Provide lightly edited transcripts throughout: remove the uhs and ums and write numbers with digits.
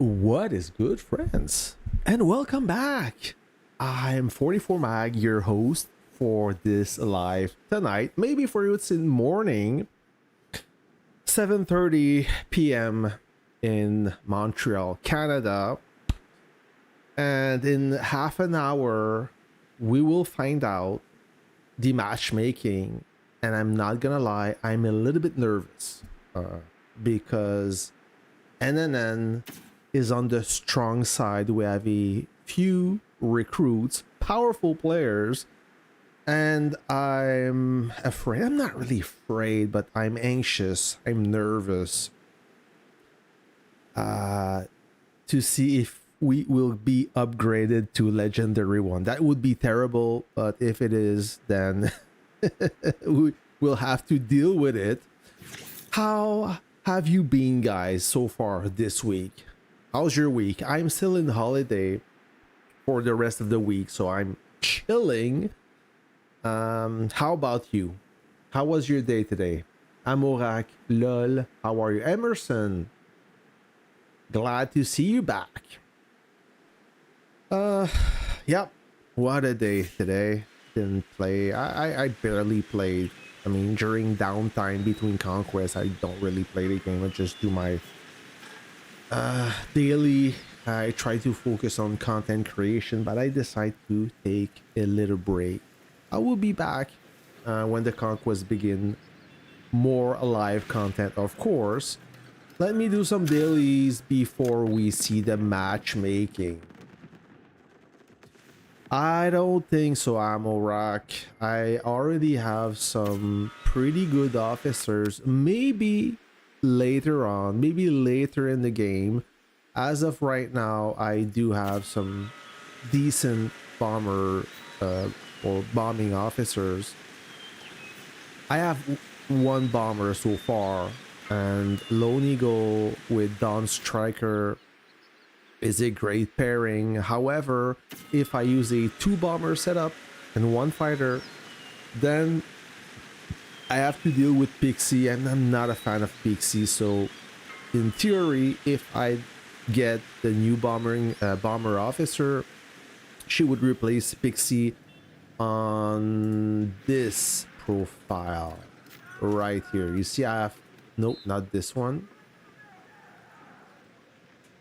What is good, friends? And welcome back. I'm 44 Mag, your host for this live tonight. Maybe for you it's in morning, 7:30 p.m. in Montreal, Canada. And in half an hour, we will find out the matchmaking. And I'm not gonna lie, I'm a little bit nervous because NNN is on the strong side. We have a few recruits, powerful players, and I'm afraid. I'm not really afraid, but I'm anxious. I'm nervous to see if we will be upgraded to legendary one. That would be terrible, but if it is, then we'll have to deal with it. How have you been, guys, so far this week? How's your week? I'm still in holiday for the rest of the week, so I'm chilling. How about you? How was your day today? Amorak, lol, how are you? Emerson, glad to see you back. Yep, what a day today. Didn't play. I barely played. I mean, during downtime between Conquest, I don't really play the game. I just do my daily. I try to focus on content creation, but I decide to take a little break. I will be back when the Conquest begin. More alive content, of course. Let me do some dailies before we see the matchmaking. I don't think so, Amorak. I already have some pretty good officers. Maybe later on, maybe later in the game. As of right now, I do have some decent bomber or bombing officers. I have one bomber so far, and Lone Eagle with Dawn Striker is a great pairing. However, if I use a 2 bomber setup and 1 fighter, then I have to deal with Pixie, and I'm not a fan of Pixie. So in theory, if I get the new bomber officer, she would replace Pixie on this profile right here. You see, I have, nope, not this one,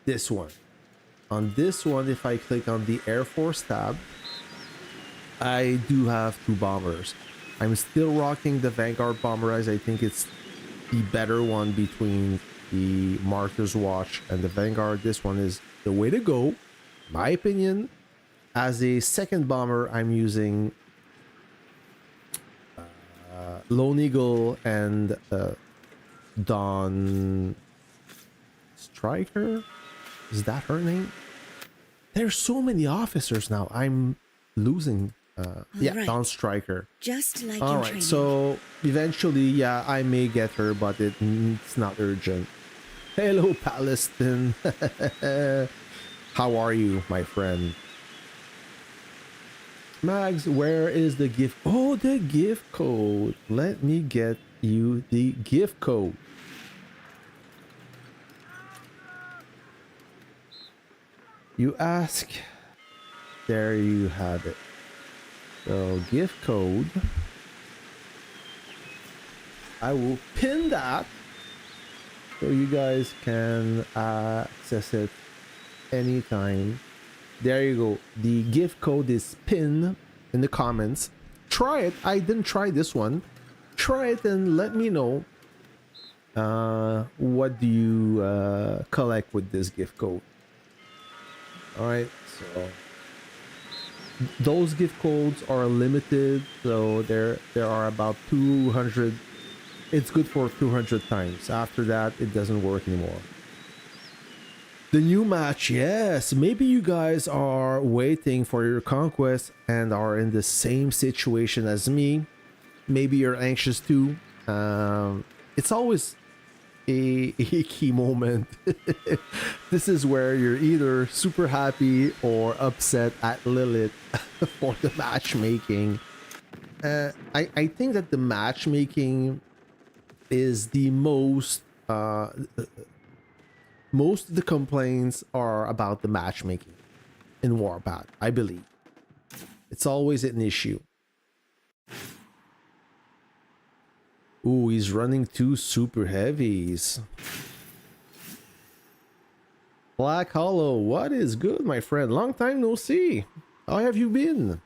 this one. On this one, if I click on the Air Force tab, I do have 2 bombers. I'm still rocking the Vanguard bomber, as I think it's the better one between the Martyr's Watch and the Vanguard. This one is the way to go, my opinion. As a second bomber, I'm using Lone Eagle and Dawn Striker. Is that her name? There's so many officers now. I'm losing. Yeah, right. Dawn Striker. Just like all right. Training. So eventually, yeah, I may get her, but it's not urgent. Hello, Palestine. How are you, my friend? Mags, where is the gift? Oh, the gift code. Let me get you the gift code. You ask. There you have it. So gift code. I will pin that so you guys can access it anytime. There you go. The gift code is pinned in the comments. Try it. I didn't try this one. Try it and let me know what do you collect with this gift code. All right, so those gift codes are limited, so there are about 200. It's good for 200 times. After that, it doesn't work anymore. The new match, yes. Maybe you guys are waiting for your Conquest and are in the same situation as me. Maybe you're anxious too. It's always a key moment. This is where you're either super happy or upset at Lilith for the matchmaking. I think that the matchmaking is the most Most of the complaints are about the matchmaking in Warpath, I believe. It's always an issue. Ooh, he's running 2 super heavies. Black Hollow, what is good, my friend? Long time no see. How have you been?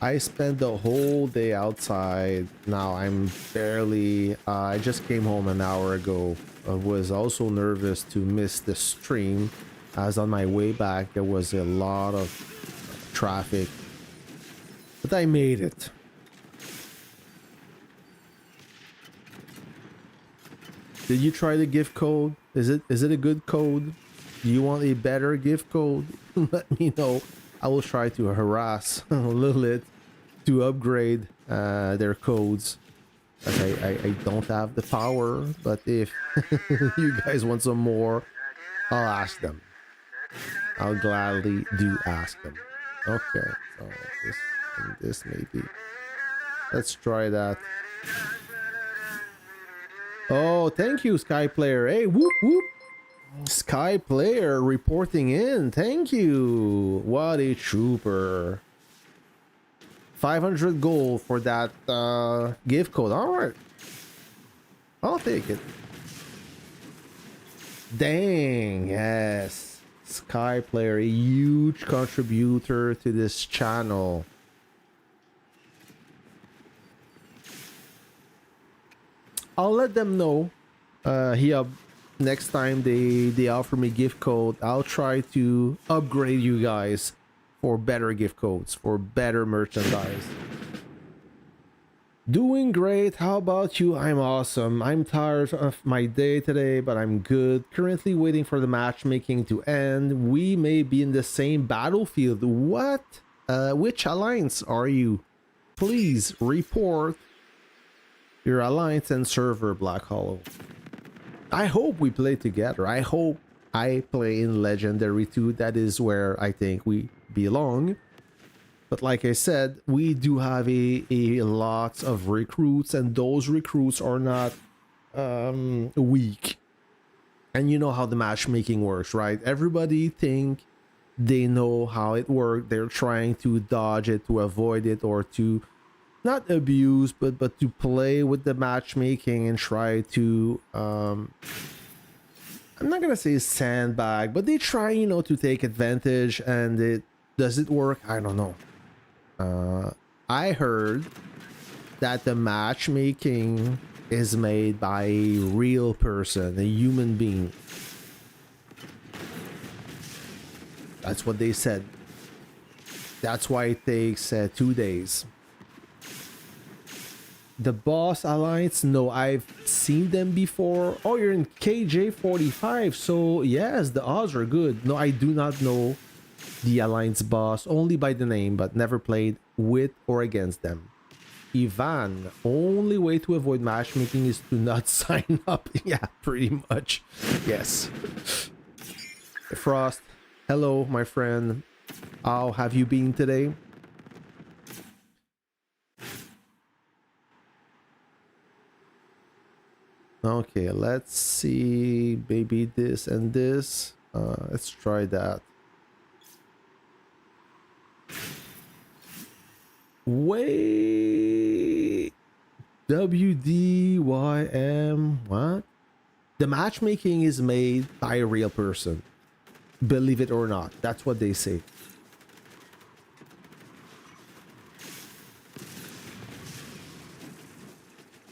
I spent the whole day outside. Now I'm barely... I just came home an hour ago. I was also nervous to miss the stream, as on my way back there was a lot of traffic. But I made it. Did you try the gift code? Is it a good code? Do you want a better gift code? Let me know. I will try to harass Lilith to upgrade their codes. Okay, I don't have the power, but if you guys want some more, I'll ask them. I'll gladly do ask them. Okay, so this maybe. Let's try that. Oh, thank you, Sky Player. Hey, whoop whoop. Sky Player reporting in. Thank you. What a trooper. 500 gold for that gift code. All right. I'll take it. Dang, yes. Sky Player, a huge contributor to this channel. I'll let them know. Next time they offer me gift code, I'll try to upgrade you guys for better gift codes, for better merchandise. Doing great. How about you? I'm awesome. I'm tired of my day today, but I'm good. Currently waiting for the matchmaking to end. We may be in the same battlefield. What? Which alliance are you? Please report your alliance and server, Black Hollow. I hope we play together. I hope I play in Legendary too. That is where I think we belong. But like I said, we do have a lot of recruits, and those recruits are not weak. And you know how the matchmaking works, right? Everybody think they know how it works. They're trying to dodge it, to avoid it, or to not abuse, but to play with the matchmaking and try to I'm not gonna say sandbag, but they try, you know, to take advantage. And does it work? I don't know. I heard that the matchmaking is made by a real person, a human being. That's what they said. That's why it takes 2 days. The boss alliance, no, I've seen them before. Oh, you're in KJ45, so yes, the odds are good. No, I do not know the alliance boss, only by the name, but never played with or against them. Ivan, only way to avoid matchmaking is to not sign up. Yeah, pretty much. Yes. Frost, hello, my friend. How have you been today? Okay, let's see. Maybe this and this. Let's try that. Wait. WDYM. What? The matchmaking is made by a real person. Believe it or not. That's what they say.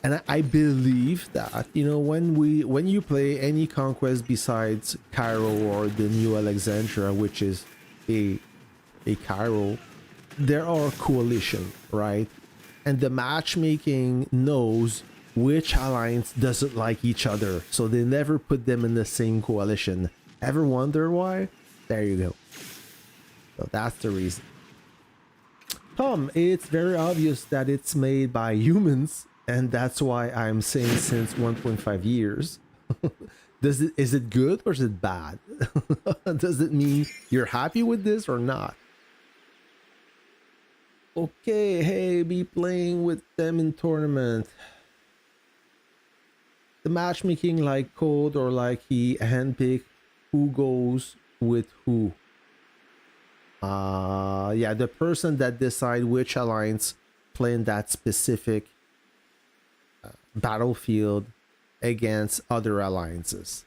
And I believe that, you know, when you play any conquest besides Cairo or the New Alexandria, which is a Cairo, there are coalition, right? And the matchmaking knows which alliance doesn't like each other, so they never put them in the same coalition. Ever wonder why? There you go. So that's the reason. Tom, it's very obvious that it's made by humans. And that's why I'm saying since 1.5 years. Is it good or is it bad? Does it mean you're happy with this or not? Okay, hey, be playing with them in tournament. the matchmaking like code, or like he handpick who goes with who. Yeah, the person that decide which alliance play in that specific battlefield against other alliances.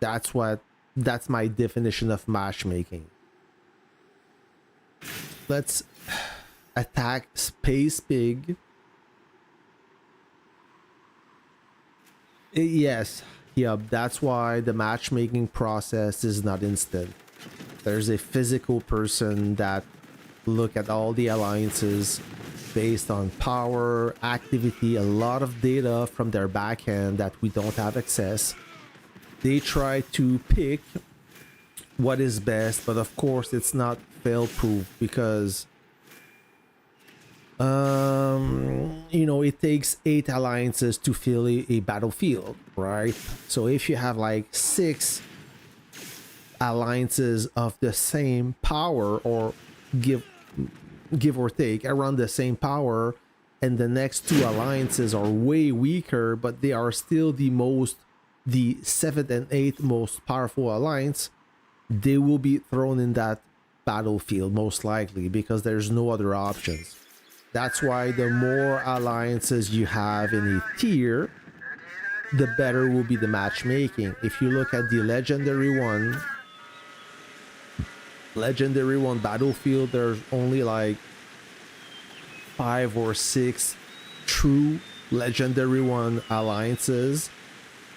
That's my definition of matchmaking. Let's attack Space Pig. Yes, yep, that's why the matchmaking process is not instant. There's a physical person that look at all the alliances based on power, activity, a lot of data from their backhand that we don't have access. They try to pick what is best, but of course it's not fail-proof because you know, it takes 8 alliances to fill a battlefield, right? So if you have like 6 alliances of the same power, or give or take around the same power, and the next 2 alliances are way weaker, but they are still the 7th and 8th most powerful alliance, they will be thrown in that battlefield most likely because there's no other options. That's why the more alliances you have in a tier, the better will be the matchmaking. If you look at the legendary one battlefield, there's only like 5 or 6 true legendary one alliances.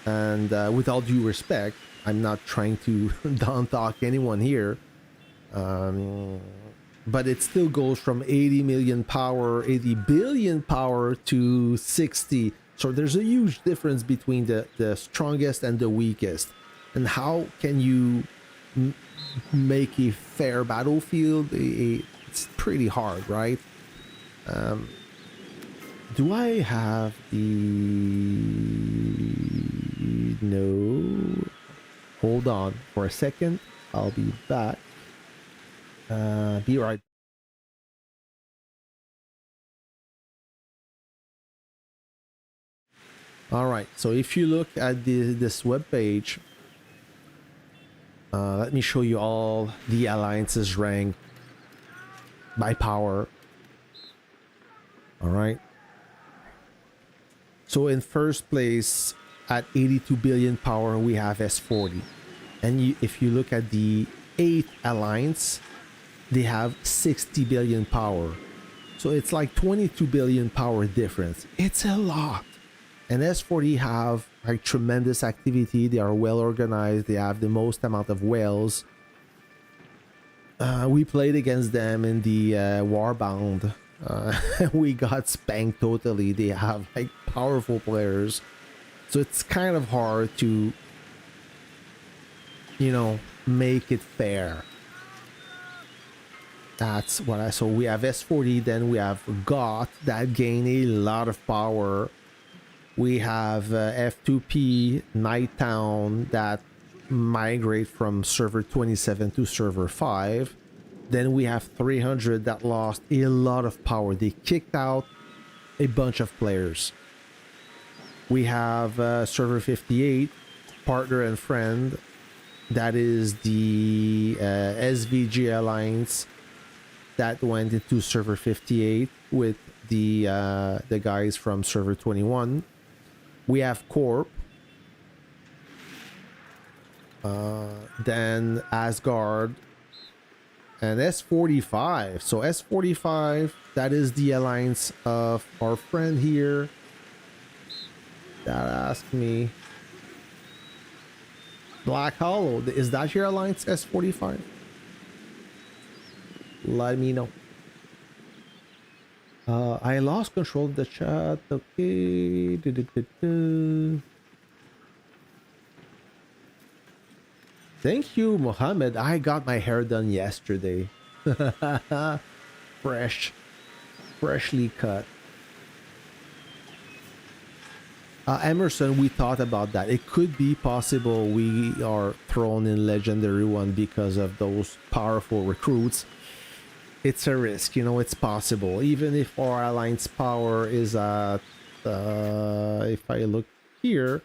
And with all due respect, I'm not trying to down talk anyone here, but it still goes from 80 million power, 80 billion power to 60. So there's a huge difference between the strongest and the weakest. And how can you make a fair battlefield? It's pretty hard, right? Do I have no? Hold on for a second. I'll be back. Be right. All right. So if you look at this web page, let me show you all the alliances ranked by power. All right. So in first place at 82 billion power, we have S40. And if you look at the 8th alliance, they have 60 billion power. So it's like 22 billion power difference. It's a lot. And S40 have like tremendous activity. They are well organized. They have the most amount of whales. We played against them in the Warbound. We got spanked totally. They have like powerful players. So it's kind of hard to, you know, make it fair. That's what I saw. We have S40, then we have GOT that gain a lot of power. We have F2P Nighttown that migrate from server 27 to server 5. Then we have 300 that lost a lot of power. They kicked out a bunch of players. We have server 58, partner and friend. That is the SVG Alliance that went into server 58 with the guys from server 21. We have Corp. Then Asgard. And S45. So S45, that is the alliance of our friend here that asked me. Black Hollow. Is that your alliance, S45? Let me know. I lost control of the chat. Okay. Thank you, Mohammed. I got my hair done yesterday. Freshly cut. Emerson, we thought about that. It could be possible we are thrown in Legendary 1 because of those powerful recruits. It's a risk, you know, it's possible. Even if our alliance power is at, if I look here,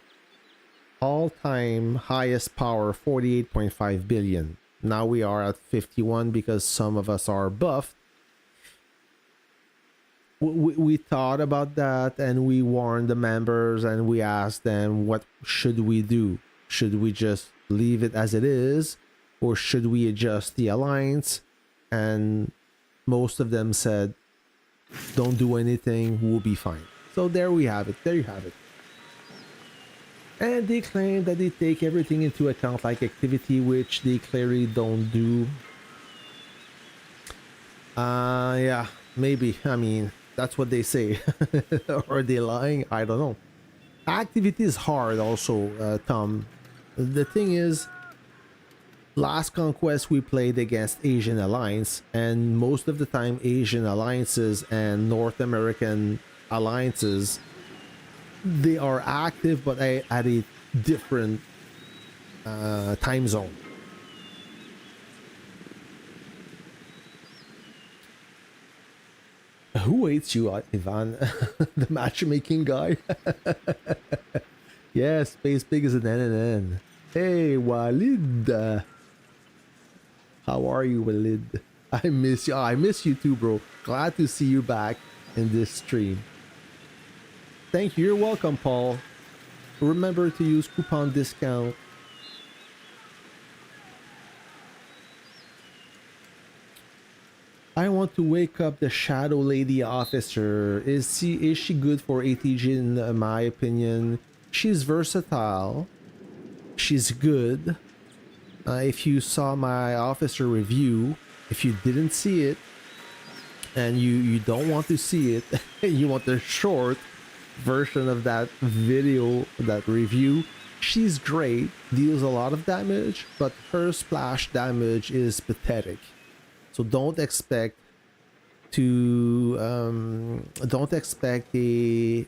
all-time highest power 48.5 billion. Now we are at 51 because some of us are buffed. We thought about that and we warned the members and we asked them, what should we do? Should we just leave it as it is, or should we adjust the alliance? And most of them said, don't do anything, we'll be fine. So there we have it. There you have it. And they claim that they take everything into account like activity, which they clearly don't do. Yeah, maybe. I mean, that's what they say. Are they lying? I don't know. Activity is hard also, Tom. The thing is, last Conquest we played against Asian Alliance, and most of the time Asian alliances and North American alliances, they are active but at a different time zone. Who hates you, Ivan? The matchmaking guy? Yeah, Space Pig is an NNN. Hey, Walid. How are you, Walid? I miss you. Oh, I miss you too, bro. Glad to see you back in this stream. Thank you. You're welcome, Paul. Remember to use coupon discount. I want to wake up the Shadow Lady officer. Is she good for ATG in my opinion? She's versatile. She's good. If you saw my officer review, if you didn't see it, and you don't want to see it, you want the short version of that video, that review, she's great, deals a lot of damage, but her splash damage is pathetic. So don't expect the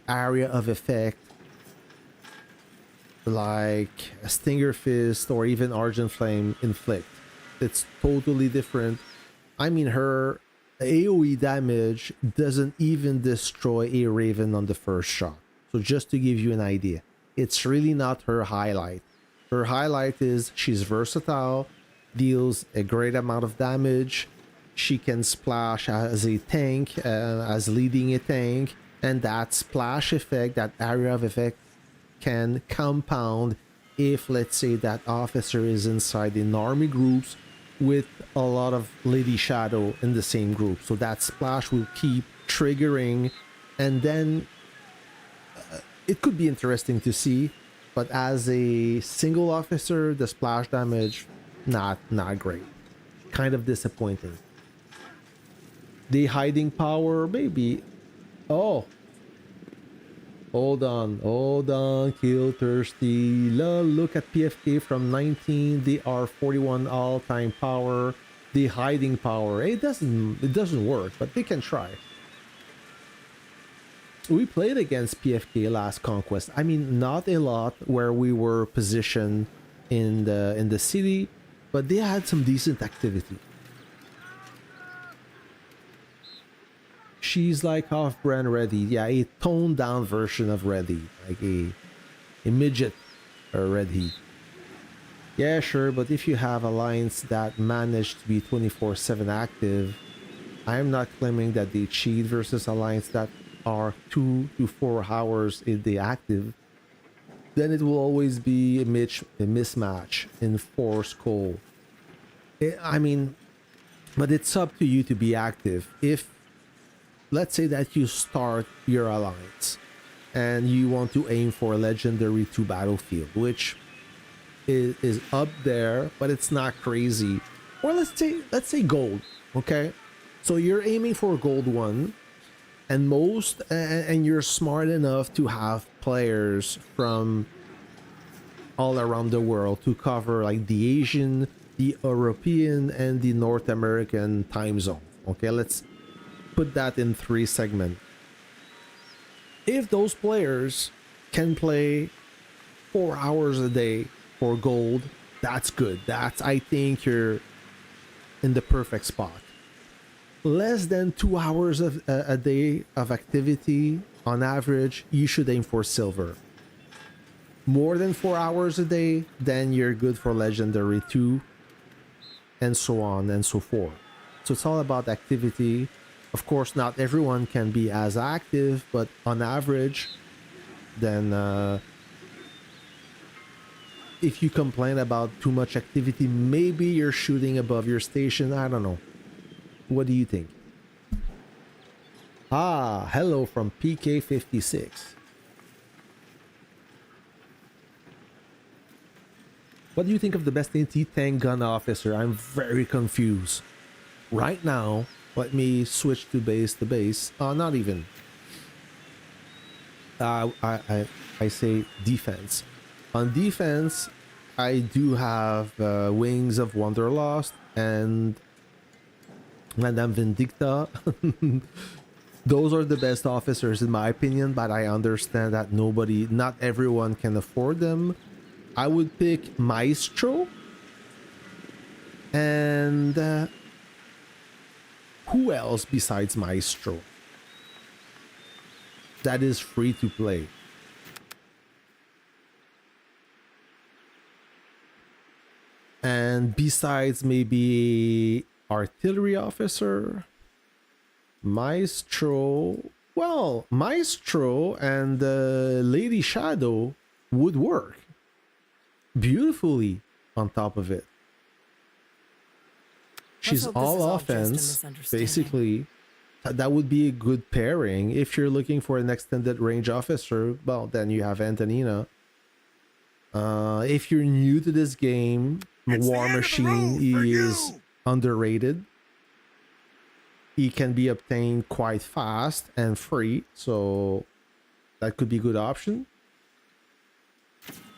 area of effect like a Stinger Fist or even Argent Flame inflict. It's totally different. I mean, her AoE damage doesn't even destroy a Raven on the first shot. So just to give you an idea, it's really not her highlight. Her highlight is she's versatile, deals a great amount of damage. She can splash as a tank, as leading a tank, and that splash effect, that area of effect, can compound if, let's say, that officer is inside in army groups with a lot of Lady Shadow in the same group. So that splash will keep triggering, and then it could be interesting to see. But as a single officer, the splash damage, not great. Kind of disappointing. The hiding power, maybe. Oh. Hold on, Kill Thirsty. Look at PFK from 19. They are 41 all-time power. The hiding power, it doesn't work, but they can try. We played against PFK last Conquest. I mean, not a lot where we were positioned in the city, but they had some decent activity. She's like off-brand Ready. Yeah, a toned-down version of Ready. Like a midget Ready. Yeah, sure, but if you have Alliance that managed to be 24/7 active, I'm not claiming that they cheat versus Alliance that are 2 to 4 hours a day active. Then it will always be a mismatch in Force Coal. I mean, but it's up to you to be active. If let's say that you start your alliance and you want to aim for a legendary 2 battlefield, which is up there, but it's not crazy. Or let's say gold, okay? So you're aiming for gold 1, and you're smart enough to have players from all around the world to cover like the Asian, the European, and the North American time zone. Okay, let's put that in 3 segments. If those players can play 4 hours a day for gold, that's good. I think you're in the perfect spot. Less than 2 hours of a day of activity on average, you should aim for silver. more than 4 hours a day, then you're good for legendary 2, and so on and so forth. So it's all about activity. Of course, not everyone can be as active, but on average, then if you complain about too much activity, maybe you're shooting above your station. I don't know. What do you think? Ah, hello from PK56. What do you think of the best anti-tank gun officer? I'm very confused. Right now, let me switch to base. Not even. I say defense. On defense, I do have Wings of Wanderlust and Madame Vindicta. Those are the best officers in my opinion, but I understand that not everyone can afford them. I would pick Maestro and who else besides Maestro that is free to play? And besides maybe artillery officer, Maestro, well, Maestro and Lady Shadow would work beautifully on top of it. She's all offense, basically. That would be a good pairing. If you're looking for an extended range officer, well, then you have Antonina. If you're new to this game, War Machine is underrated. He can be obtained quite fast and free, so that could be a good option.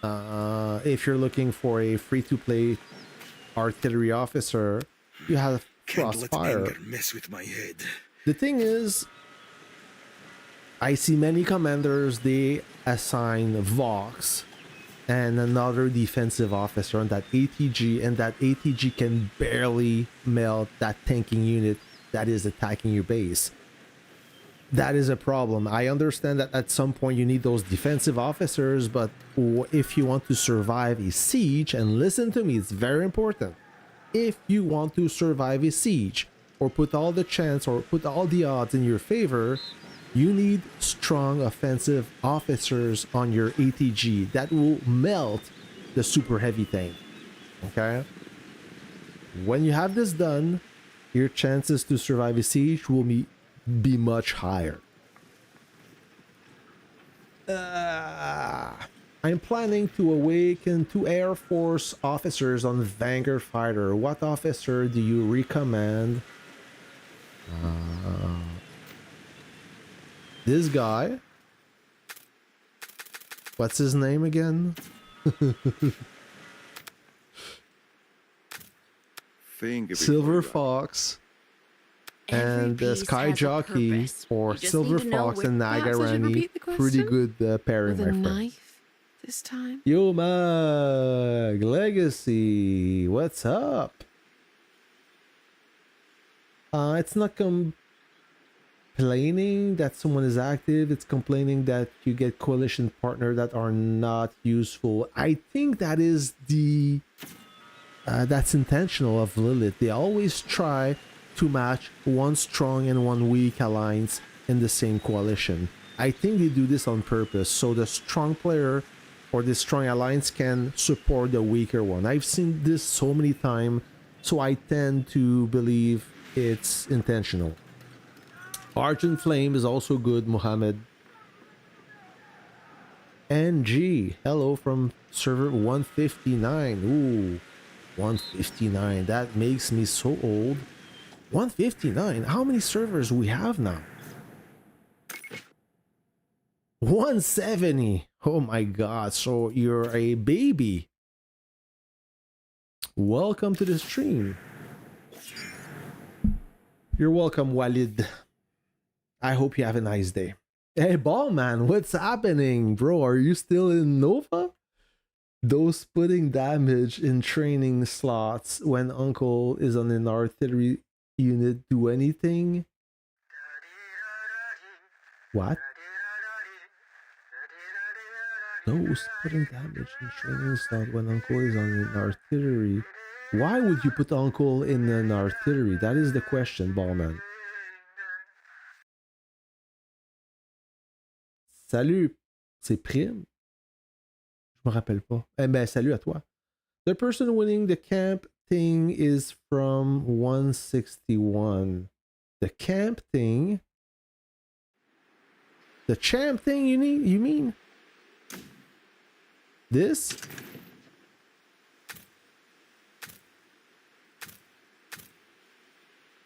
If you're looking for a free-to-play artillery officer, you have Crossfire. Mess with my head. The thing is, I see many commanders, they assign Vox and another defensive officer on that ATG, and that ATG can barely melt that tanking unit that is attacking your base. That is a problem. I understand that at some point you need those defensive officers, but if you want to survive a siege, and listen to me, it's very important. If you want to survive a siege, or put all the chance or put all the odds in your favor, you need strong offensive officers on your ATG that will melt the super heavy tank. Okay? When you have this done, your chances to survive a siege will be much higher. I'm planning to awaken 2 Air Force officers on Vanguard Fighter. What officer do you recommend? This guy. What's his name again? Silver Fox and Sky Jockey, or Silver Fox and Nagarani. Pretty good pairing, my friend. This time. Yo, Mag Legacy, what's up? It's not complaining that someone is active. It's complaining that you get coalition partner that are not useful. I think that is the that's intentional of Lilith. They always try to match one strong and one weak alliance in the same coalition. I think they do this on purpose, so the strong player or the strong alliance can support the weaker one. I've seen this so many times, so I tend to believe it's intentional. Argent Flame is also good, Mohammed. NG, hello from server 159. Ooh, 159. That makes me so old. 159. How many servers we have now? 170. Oh my god. So you're a baby. Welcome to the stream. You're welcome, Walid. I hope you have a nice day. Hey, Ballman, what's happening, bro? Are you still in Nova? Those putting damage in training slots when Uncle is on an artillery unit do anything? What? Those putting damage in training slot when Uncle is on an artillery. Why would you put Uncle in an artillery? That is the question, Ballman. Salut, c'est Prime. Je me rappelle pas. Eh ben, salut à toi. The person winning the camp thing is from 161. The camp thing? The champ thing you mean? This?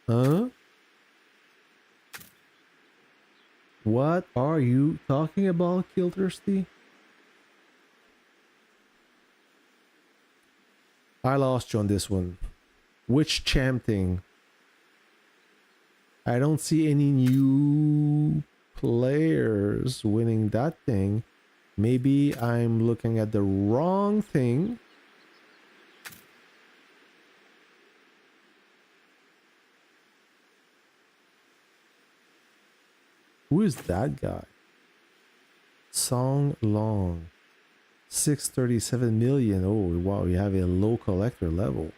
Huh? What are you talking about, Killthirsty? I lost you on this one. Which champ thing? I don't see any new players winning that thing. Maybe I'm looking at the wrong thing. Who is that guy? Song Long. 637 million. Oh, wow, you have a low collector level.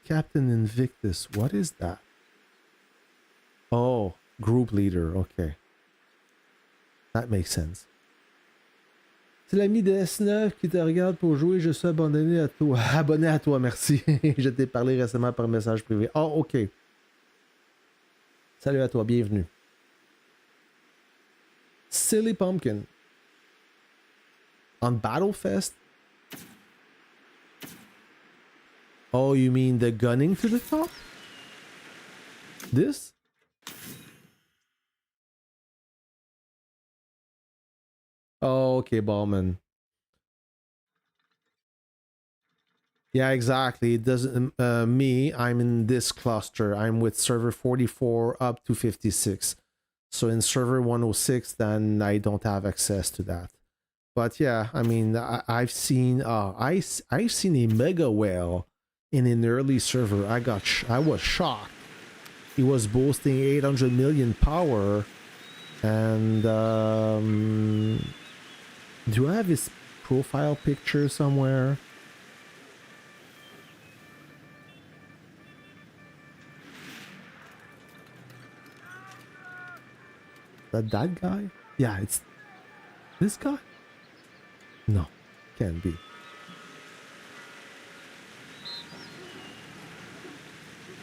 Captain Invictus. What is that? Oh, group leader. Okay. That makes sense. C'est l'ami de S9 qui te regarde pour jouer. Je suis abonné à toi. Abonné à toi, merci. Je t'ai parlé récemment par message privé. Oh, ok. Salut à toi, bienvenue. Silly Pumpkin. On Battlefest? Oh, you mean the gunning to the top? This? Oh, okay, Ballman. Yeah, exactly. It doesn't. Me, I'm in this cluster. I'm with server 44 up to 56. So in server 106, then I don't have access to that. But yeah, I mean, I've seen. I've seen a mega whale in an early server. I was shocked. He was boasting 800 million power, and do I have his profile picture somewhere? That guy? Yeah, it's this guy? No, can't be.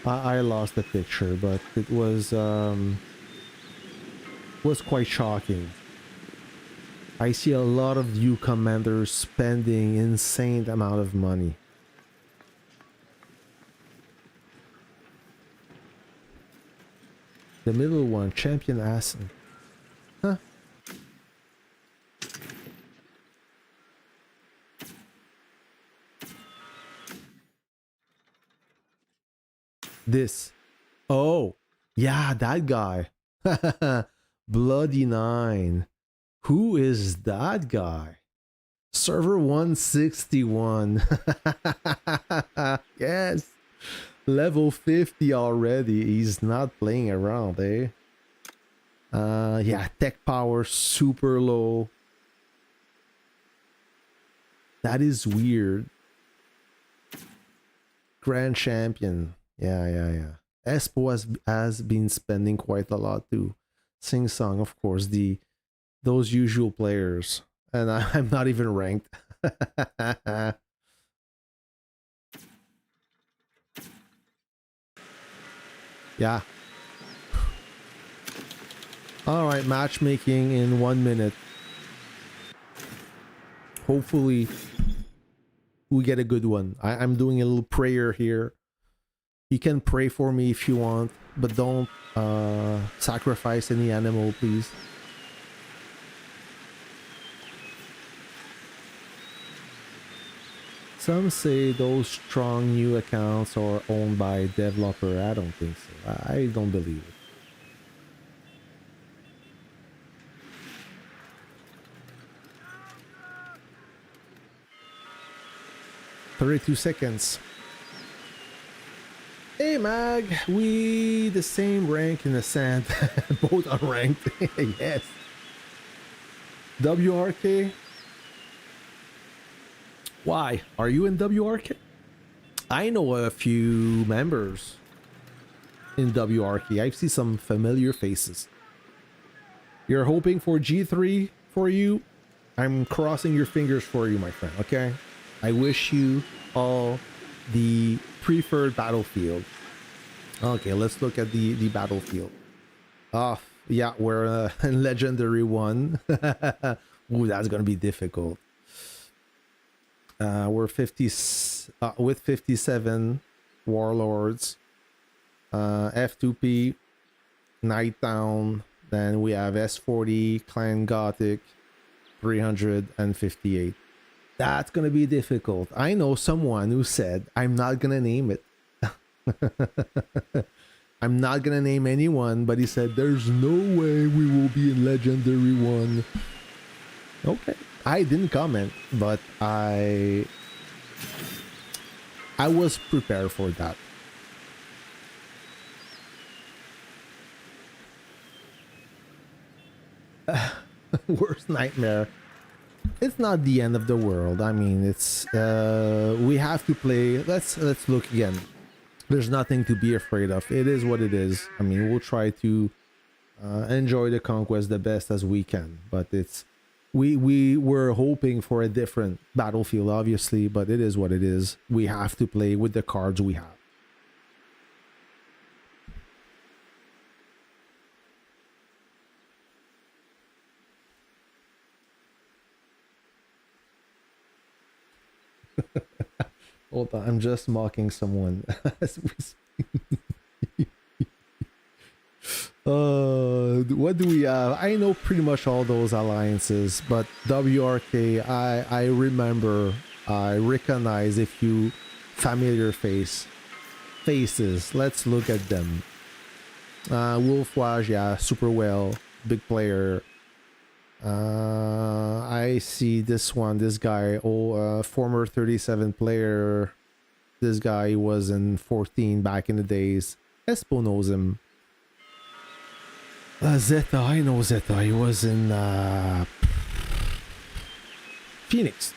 I lost the picture, but it was quite shocking. I see a lot of you commanders spending insane amount of money. The middle one, Champion Assen. Huh? This. Oh, yeah, that guy. Bloody Nine. Who is that guy? Server 161. Yes. Level 50 already. He's not playing around, eh? Yeah, tech power super low. That is weird. Grand Champion. Yeah. Espo has been spending quite a lot to sing song, of course, those usual players. And I'm not even ranked. Yeah. Alright, matchmaking in 1 minute. Hopefully we get a good one. I'm doing a little prayer here. You can pray for me if you want, but don't sacrifice any animal, please. Some say those strong new accounts are owned by developer. I don't think so. I don't believe it. "32 seconds. Hey, Hey Mag, we the same rank in the sand, both unranked. Yes. WRK. Why? Are you in WRK? I know a few members in WRK. I see some familiar faces. You're hoping for G3 for you? I'm crossing your fingers for you, my friend, okay? I wish you all the preferred battlefield. Okay, let's look at the battlefield. Oh, yeah, we're in Legendary 1. Ooh, that's gonna be difficult. We're 50 with 57 warlords. F2P, Nighttown. Then we have S40, Clan Gothic, 358. That's gonna be difficult. I know someone who said, I'm not gonna name it. I'm not gonna name anyone, but he said, there's no way we will be in Legendary 1. Okay. I didn't comment, but I was prepared for that. Worst nightmare. It's not the end of the world. I mean, it's we have to play. Let's look again. There's nothing to be afraid of. It is what it is. I mean, we'll try to enjoy the conquest the best as we can, but it's we were hoping for a different battlefield, obviously, but it is what it is. We have to play with the cards we have. Hold on, I'm just mocking someone as we speak. What do we have? I know pretty much all those alliances, but WRK, I remember, I recognize a few familiar faces. Let's look at them. Wolfwaj, yeah, super well, big player. I see this one, this guy, former 37 player. This guy was in 14 back in the days. Espo knows him. Zeta, I know Zeta. He was in Phoenix.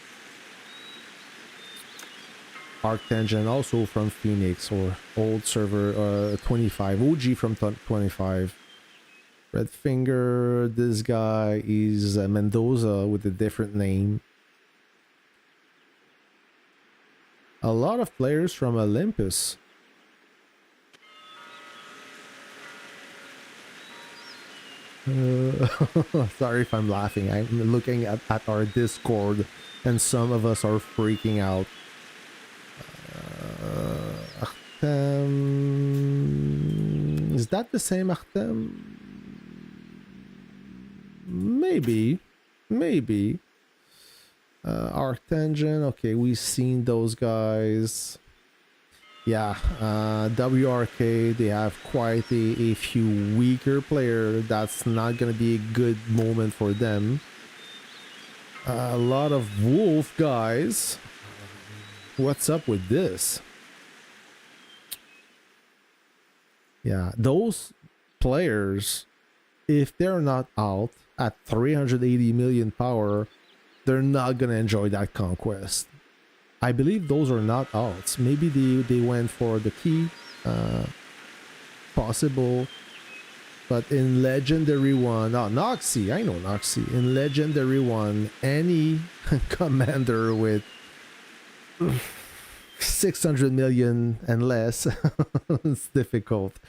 Arctangent, also from Phoenix, or old server 25. OG from 25. Redfinger, this guy is Mendoza with a different name. A lot of players from Olympus. Sorry if I'm laughing. I'm looking at our Discord and some of us are freaking out. Achtem. Is that the same Achtem? Maybe. Arctangent, okay, we've seen those guys. Yeah, WRK, they have quite a few weaker players. That's not gonna be a good moment for them. A lot of wolf guys. What's up with this? Yeah, those players, if they're not out at 380 million power, they're not gonna enjoy that conquest. I believe those are not alts. Maybe they went for the key. Possible. But in Legendary 1... Oh, Noxy. I know Noxy. In Legendary 1, any commander with 600 million and less, it's difficult.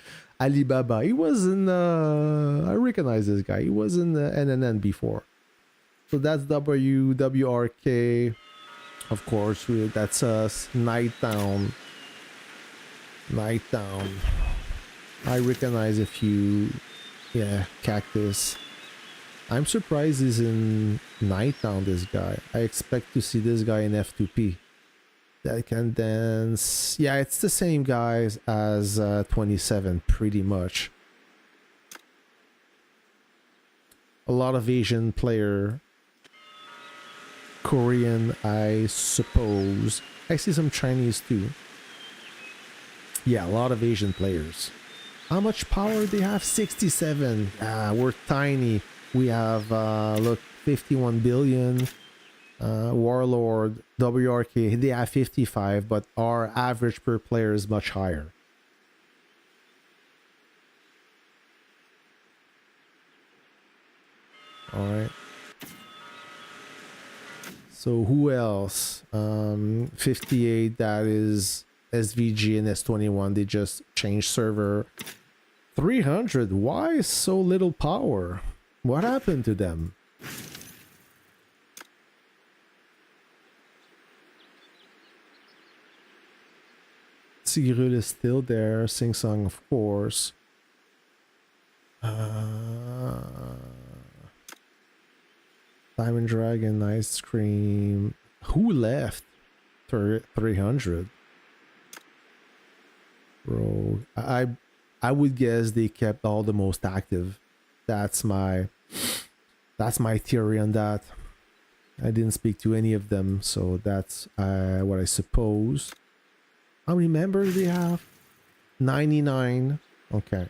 Alibaba. He was in... I recognize this guy. He was in the NNN before. So that's WRK. Of course, that's us. Nighttown. I recognize a few. Yeah, Cactus. I'm surprised he's in Nighttown, this guy. I expect to see this guy in F2P. That can dance. Yeah, it's the same guys as 27, pretty much. A lot of Asian player. Korean, I suppose. I see some Chinese too. Yeah, a lot of Asian players. How much power they have? 67. We're tiny. We have, look, 51 billion. Warlord, WRK, they have 55, but our average per player is much higher. All right. So who else? 58, that is SVG and S21. They just changed server. 300, why so little power? What happened to them? Cyril is still there. Sing Song, of course. Diamond Dragon, Ice Cream. Who left? 300. Bro, I would guess they kept all the most active. That's my theory on that. I didn't speak to any of them, so that's what I suppose. How many members do they have? 99. Okay.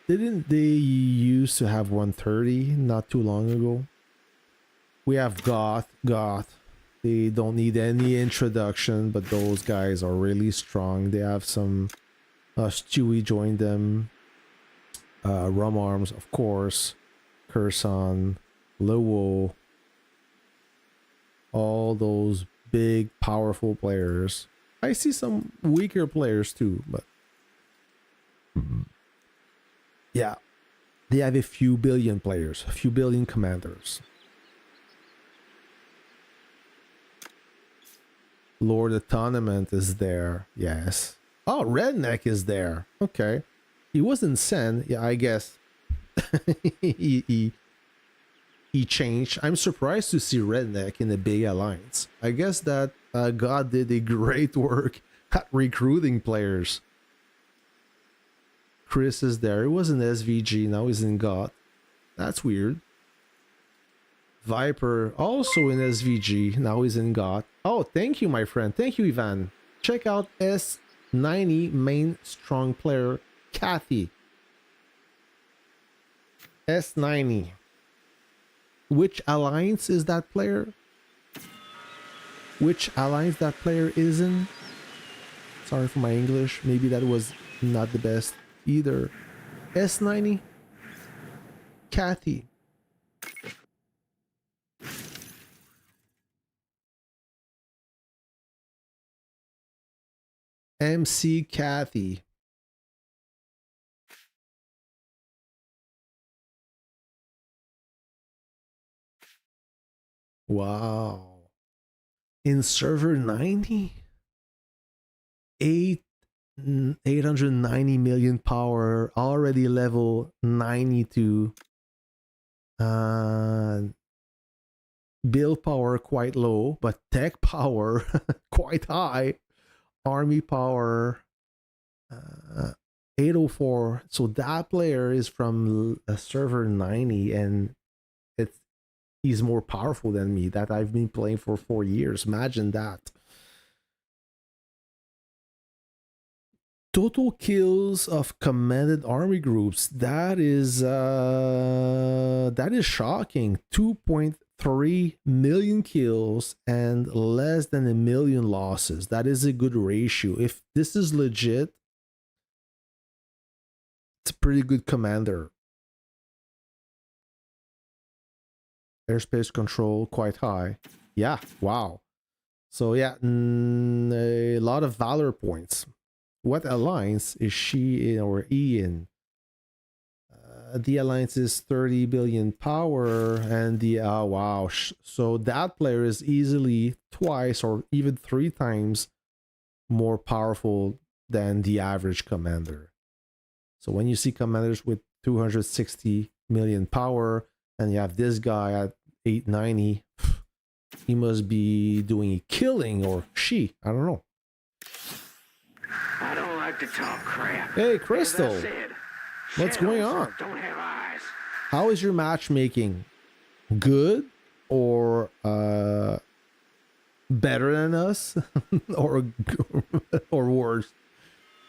Didn't they used to have 130 not too long ago? We have Goth. They don't need any introduction, but those guys are really strong. They have some... Stewie joined them. Rum Arms, of course. Curson. Lowo. All those big, powerful players. I see some weaker players too, but... Yeah. They have a few billion players. A few billion commanders. Lord of Tournament is there. Yes. Oh, Redneck is there. Okay. He wasn't Sen. Yeah, I guess. he changed. I'm surprised to see Redneck in the big alliance. I guess that God did a great work at recruiting players. Chris is there. He was in SVG. Now he's in God. That's weird. Viper also in SVG. Now he's in God. Oh, thank you, my friend. Thank you, Ivan. Check out S90 main strong player, Kathy. S90. Which alliance is that player? Which alliance that player is in? Sorry for my English. Maybe that was not the best either. S90. Kathy. MC Kathy. Wow. In server 90? 890 million power, already level 92. Build power quite low, but tech power quite high. Army power 804. So that player is from a server 90, and he's more powerful than me that I've been playing for 4 years. Imagine that. Total kills of commanded army groups. That is shocking. 2.3 million kills and less than 1 million losses. That is a good ratio. If this is legit, it's a pretty good commander. Airspace control quite high. Yeah, wow. So yeah, a lot of valor points. What alliance is she in or E in? The alliance is 30 billion power, and the wow. So that player is easily twice or even 3 times more powerful than the average commander. So when you see commanders with 260 million power, and you have this guy at 890, he must be doing a killing, or she, I don't know. I don't like to talk crap. Hey, Crystal. What's going on? Don't have eyes. How is your matchmaking? Good or better than us or or worse.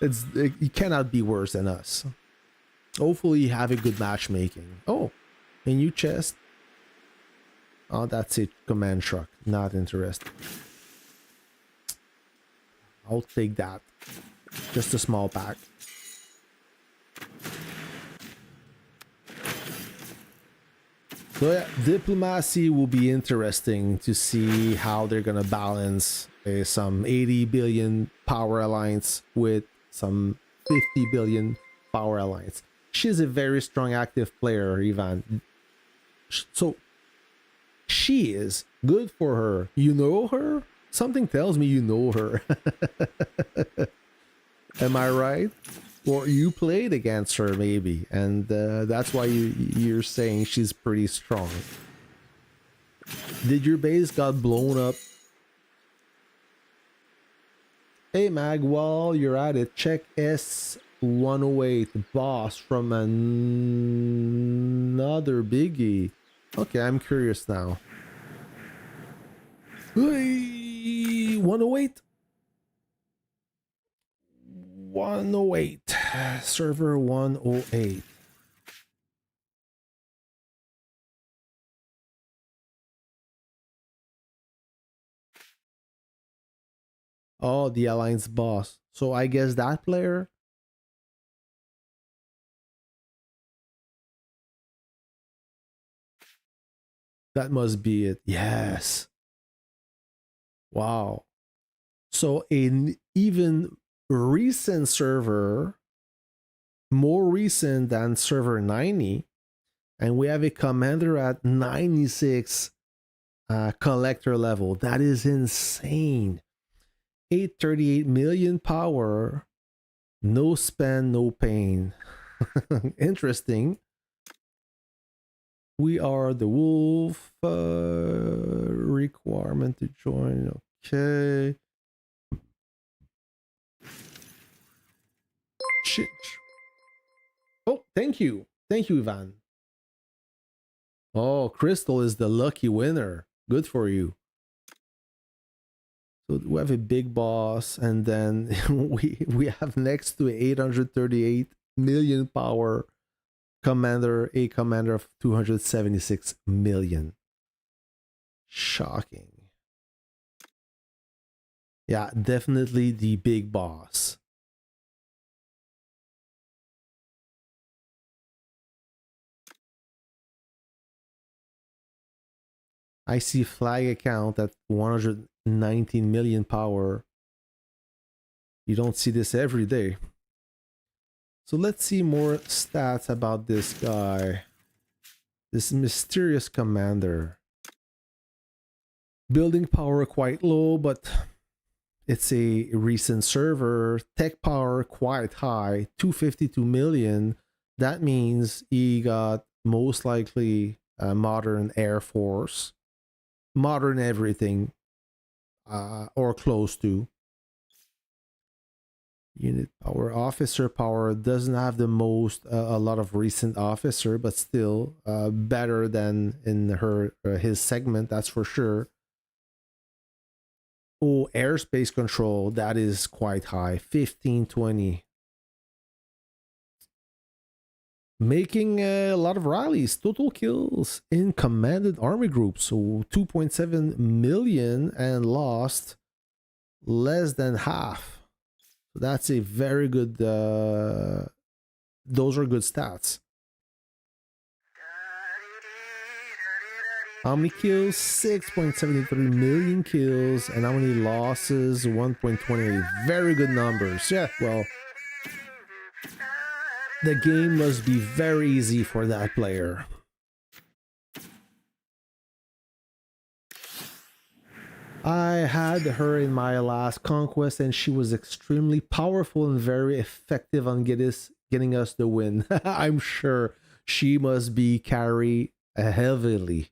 It cannot be worse than us. Hopefully you have a good matchmaking. Oh, a new chest. Oh, that's it. Command truck. Not interested. I'll take that. Just a small pack. So yeah, diplomacy will be interesting to see how they're gonna balance some 80 billion power alliance with some 50 billion power alliance. She's a very strong active player, Ivan. So she is good for her. You know her? Something tells me you know her. Am I right? Or you played against her maybe, and that's why you're saying she's pretty strong. Did your base got blown up? Hey Mag, while you're at it, check S108 boss from another biggie. Okay, I'm curious now. 108? 108. Server 108. Oh, the Alliance boss. So I guess that player? That must be it. Yes. Wow. So an even recent server, more recent than server 90, and we have a commander at 96 collector level. That is insane. 838 million power, no spend, no pain. Interesting. We are the wolf. Requirement to join. Okay. Oh, thank you. Thank you, Ivan. Oh, Crystal is the lucky winner. Good for you. So we have a big boss, and then we have next to 838 million power commander, a commander of 276 million. Shocking. Yeah, definitely the big boss. I see flag account at 119 million power. You don't see this every day. So let's see more stats about this guy. This mysterious commander. Building power quite low, but it's a recent server. Tech power quite high, 252 million. That means he got most likely a modern Air Force. Modern everything, or close to. Unit power, officer power doesn't have the most, a lot of recent officer, but still better than in his segment, that's for sure. Oh, airspace control, that is quite high, 1520. Making a lot of rallies, total kills in commanded army groups, so 2.7 million, and lost less than half. So that's a very good, those are good stats. How many kills? 6.73 million kills. And how many losses? 1.28. Very good numbers. Yeah, well, the game must be very easy for that player. I had her in my last Conquest, and she was extremely powerful and very effective on getting us the win. I'm sure she must be carry heavily.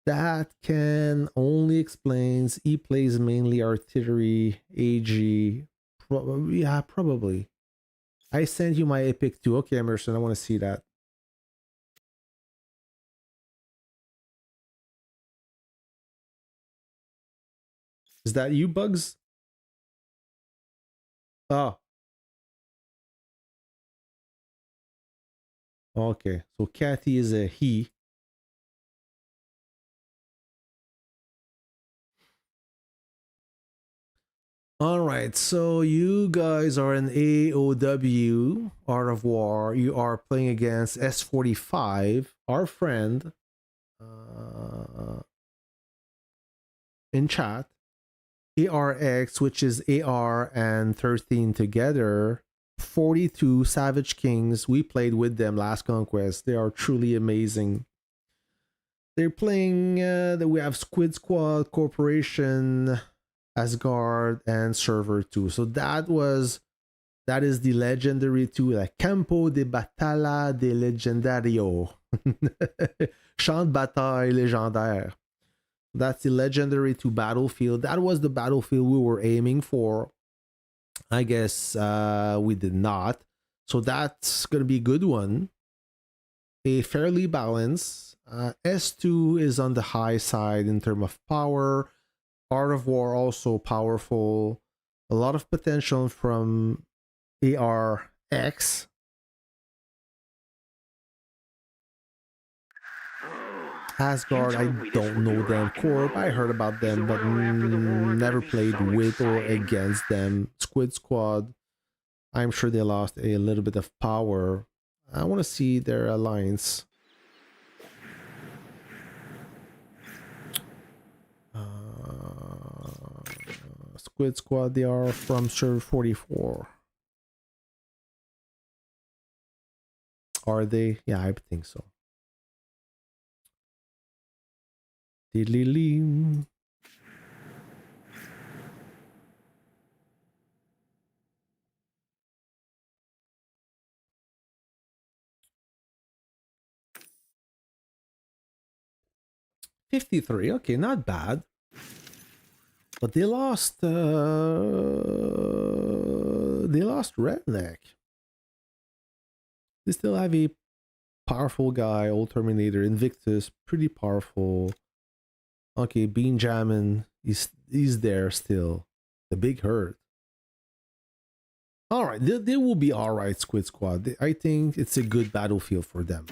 That can only explains he plays mainly artillery, AG. Yeah, probably. I sent you my epic too. Okay, Emerson, I want to see that. Is that you, Bugs? Oh, okay. So Cathy is a he. All right, so you guys are in AOW, Art of War. You are playing against S45, our friend, in chat. ARX, which is AR and 13 together. 42 Savage Kings. We played with them last Conquest. They are truly amazing. They're playing, we have Squid Squad, Corporation, Asgard, and Server 2. So that is the legendary 2, like Campo de Batalla de Legendario. Champ de bataille légendaire. That's the legendary 2 battlefield. That was the battlefield we were aiming for. I guess we did not. So that's going to be a good one. A fairly balanced. S2 is on the high side in terms of power. Art of War also powerful. A lot of potential from ARX. Asgard, I don't know them. Corp, I heard about them, but never played with or against them. Squid Squad, I'm sure they lost a little bit of power. I want to see their alliance. Squid Squad, they are from server 44. Are they? Yeah, I think so. Diddly-lee. $53, okay, not bad. But they lost Redneck. They still have a powerful guy, old Terminator, Invictus, pretty powerful. Okay, Benjamin, he's there still. The big herd. All right, they will be all right, Squid Squad. I think it's a good battlefield for them.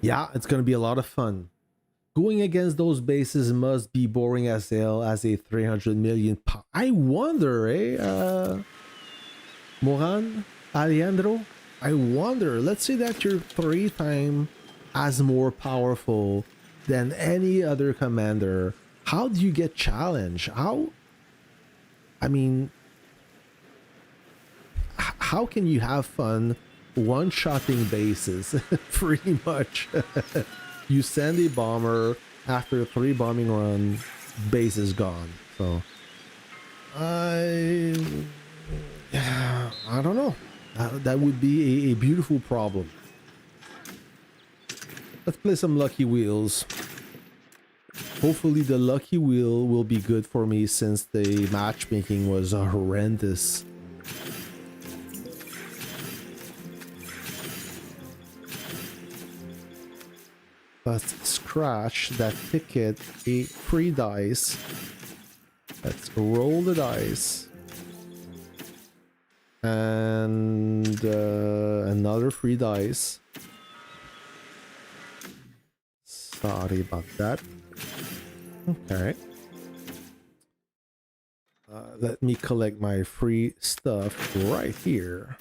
Yeah, it's going to be a lot of fun. Going against those bases must be boring as hell as a 300 million pound. I wonder, Moran, Alejandro, I wonder, let's say that you're 3 times as more powerful than any other commander. How do you get challenged? How can you have fun one-shotting bases? Pretty much. You send a bomber, after 3 bombing run, base is gone. So I don't know. That would be a beautiful problem. Let's play some lucky wheels. Hopefully the lucky wheel will be good for me since the matchmaking was horrendous. Let's scratch that ticket, a free dice. Let's roll the dice. And another free dice. Sorry about that. Okay. Let me collect my free stuff right here.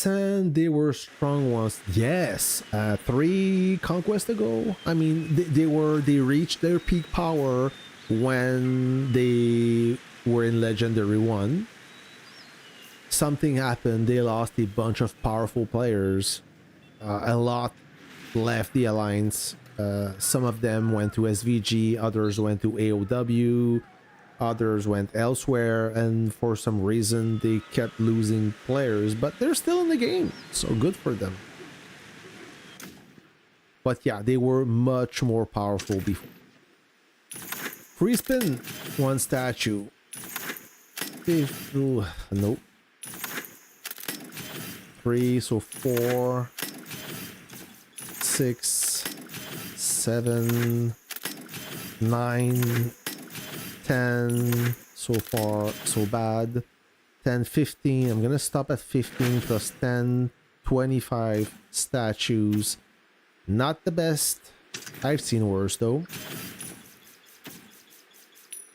And they were strong ones. Yes, 3 Conquest ago. I mean, they reached their peak power when they were in Legendary 1. Something happened. They lost a bunch of powerful players. A lot left the alliance. Some of them went to SVG, others went to AOW, others went elsewhere, and for some reason they kept losing players, but they're still in the game, so good for them. But yeah, they were much more powerful before. Free spin, 1 statue. Nope. 3, so 4, 6, 7, 9, 10, so far so bad. 10, 15, I'm gonna stop at 15 plus 10, 25 statues. Not the best. I've seen worse though.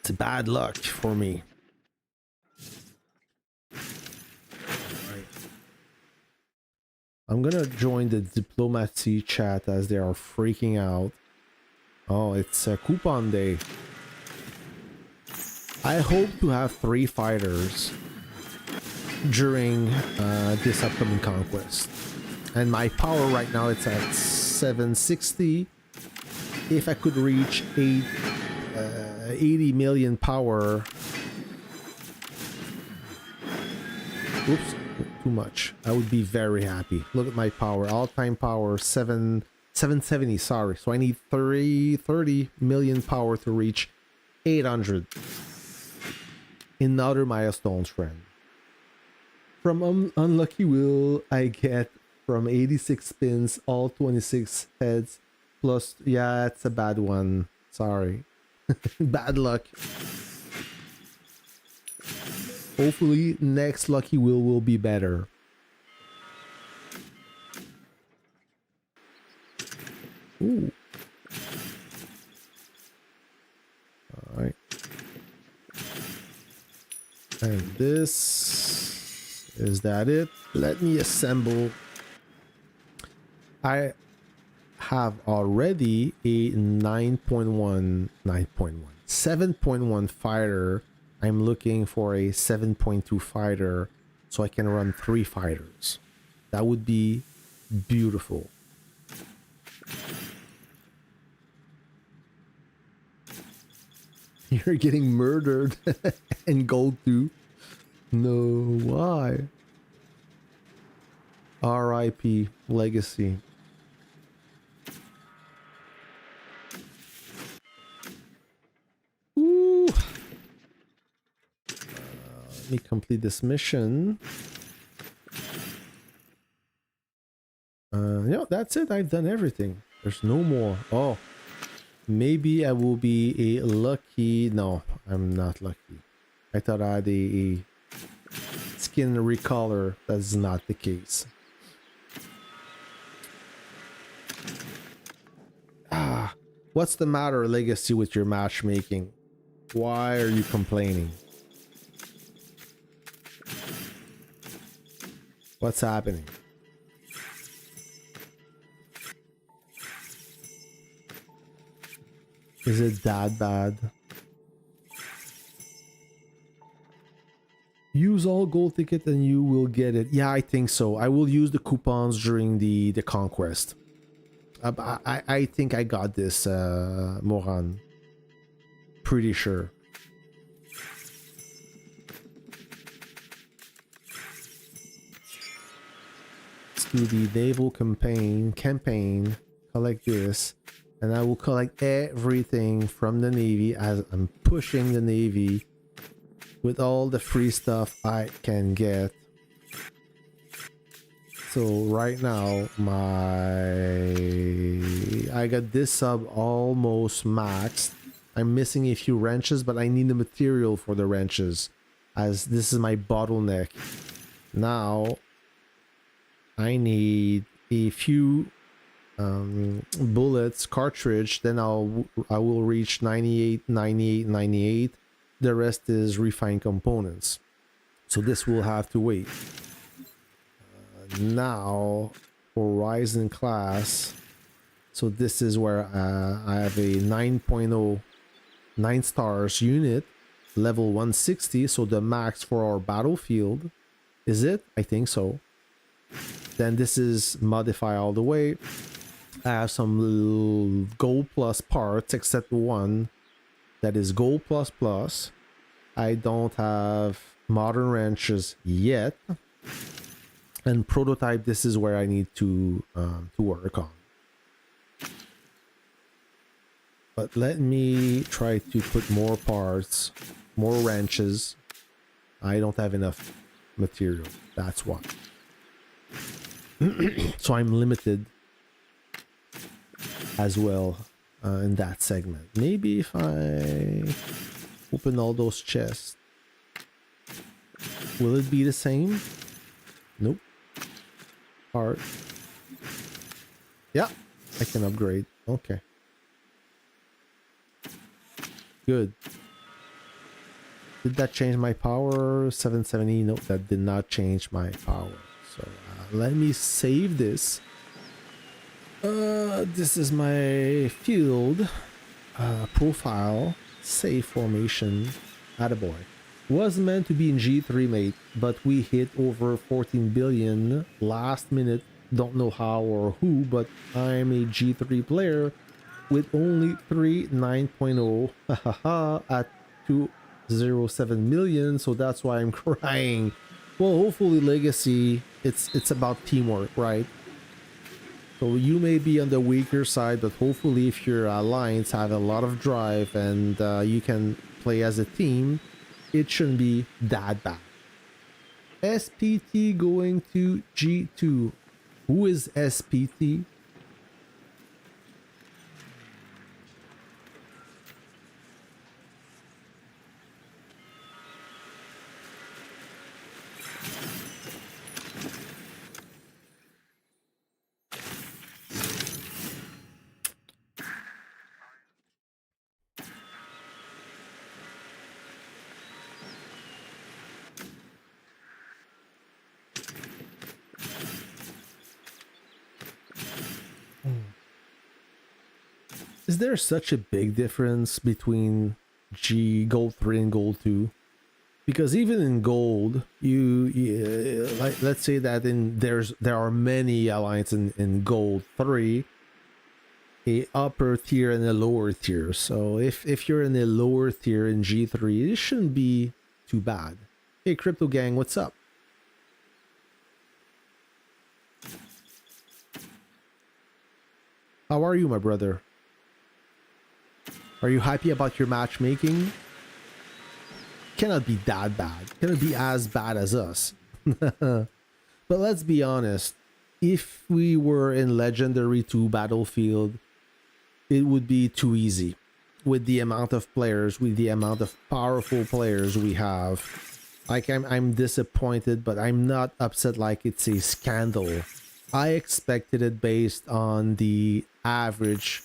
It's bad luck for me. Right. I'm gonna join the diplomacy chat as they are freaking out. Oh, it's a coupon day. I hope to have 3 fighters during this upcoming conquest. And my power right now, it's at 760. If I could reach 80 million power. Oops, too much. I would be very happy. Look at my power. All-time power, 770, sorry. So I need 30 million power to reach 800. Another milestones, friend. From Unlucky Wheel, I get from 86 spins, all 26 heads. Plus, yeah, it's a bad one. Sorry. Bad luck. Hopefully, next Lucky Wheel will be better. Ooh. Alright. And this... Is that it? Let me assemble. I have already a 7.1 fighter. I'm looking for a 7.2 fighter so I can run 3 fighters. That would be beautiful. You're getting murdered and gold too. No, why? R.I.P. Legacy. Ooh. Let me complete this mission. Yeah, that's it. I've done everything. There's no more. Oh, maybe I will be a lucky. No, I'm not lucky. I thought I had a skin recolor. That's not the case. What's the matter, Legacy, with your matchmaking? Why are you complaining? What's happening? Is it that bad? Use all gold ticket and you will get it. Yeah, I think so. I will use the coupons during the conquest. I think I got this, Moran. Pretty sure. Let's do the naval campaign. Collect this. And I will collect everything from the Navy as I'm pushing the Navy with all the free stuff I can get. So right now, I got this sub almost maxed. I'm missing a few wrenches, but I need the material for the wrenches, as this is my bottleneck. Now, I need a few bullets, cartridge, then I will reach 98, 98, 98. The rest is refined components. So this will have to wait. Now, Horizon class. So this is where I have a 9.0 9 stars unit, level 160. So the max for our battlefield. Is it? I think so. Then this is modify all the way. I have some little gold plus parts, except one that is gold plus plus. I don't have modern wrenches yet. And prototype, this is where I need to work on. But let me try to put more parts, more wrenches. I don't have enough material. That's why. So I'm limited as well. in that segment. Maybe if I open all those chests, will it be the same? Nope. Heart. Yeah, I can upgrade. Okay. Good. Did that change my power? 770? Nope, that did not change my power. So let me save this. This is my field profile. Save formation. Attaboy. Was meant to be in G3, mate, but we hit over 14 billion last minute. Don't know how or who, but I'm a G3 player with only 3 9.0 at 207 million, so that's why I'm crying. Well, hopefully Legacy, it's about teamwork, right? So you may be on the weaker side, but hopefully if your alliance have a lot of drive and you can play as a team, it shouldn't be that bad. SPT going to G2. Who is SPT? Is there such a big difference between Gold 3 and Gold 2? Because even in Gold, you like, let's say that there are many alliances in Gold 3, a upper tier and a lower tier. So if you're in a lower tier in G3, it shouldn't be too bad. Hey, Crypto Gang, what's up? How are you, my brother? Are you happy about your matchmaking? Cannot be that bad. Cannot be as bad as us. But let's be honest. If we were in Legendary 2 Battlefield, it would be too easy. With the amount of players, with the amount of powerful players we have. Like, I'm disappointed, but I'm not upset like it's a scandal. I expected it based on the average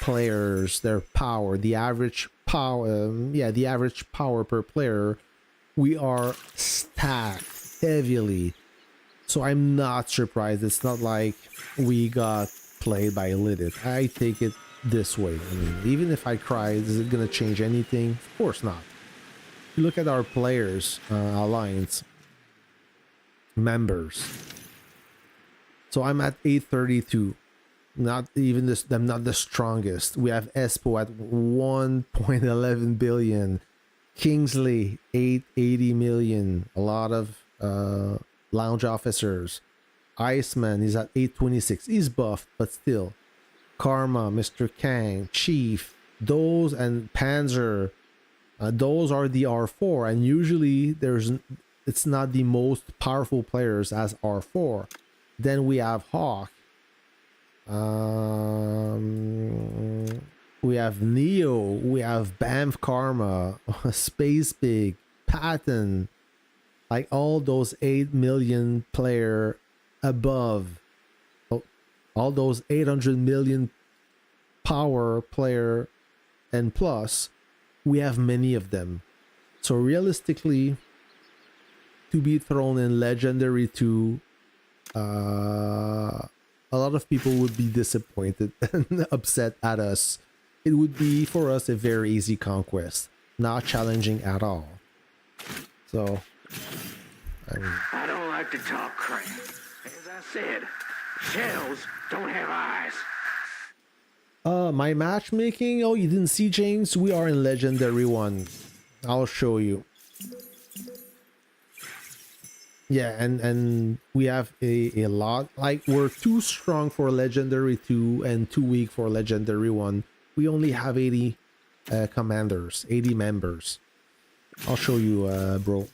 players, their power, the average power, the average power per player. We are stacked heavily, so I'm not surprised. It's not like we got played by Lidit. I take it this way. I mean, even if I cry, is it gonna change anything? Of course not. You look at our players, alliance members. So I'm at 832. Not even this, I'm not the strongest. We have Espo at 1.11 billion. Kingsley 880 million. A lot of lounge officers. Iceman is at 826. He's buffed, but still. Karma, Mr. Kang, Chief, those, and Panzer. Those are the R4, and usually it's not the most powerful players as R4. Then we have Hawk. We have Neo, we have Banff Karma, Space Pig, Patton, like all those 8 million player above, all those 800 million power player and plus, we have many of them. So realistically, to be thrown in Legendary 2, a lot of people would be disappointed and upset at us. It would be for us a very easy conquest, not challenging at all. So, I don't like to talk crap. As I said, shells don't have eyes. My matchmaking. Oh, you didn't see, James? We are in Legendary 1. I'll show you. Yeah, and we have a lot. Like, we're too strong for Legendary 2 and too weak for Legendary 1. We only have 80 commanders, 80 members. I'll show you, bro.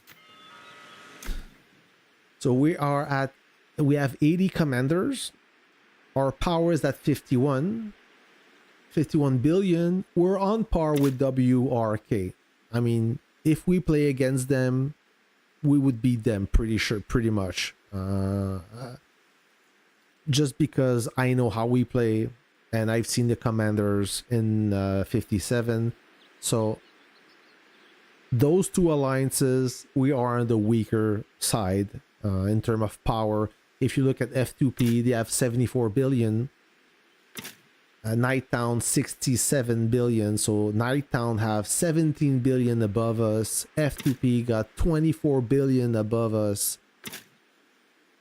So we have 80 commanders. Our power is at 51. 51 billion. We're on par with WRK. I mean, if we play against them, we would beat them pretty much. Just because I know how we play and I've seen the commanders in 57. So those two alliances, we are on the weaker side in terms of power. If you look at F2P, they have 74 billion. Nighttown 67 billion, so Nighttown have 17 billion above us. F2P got 24 billion above us.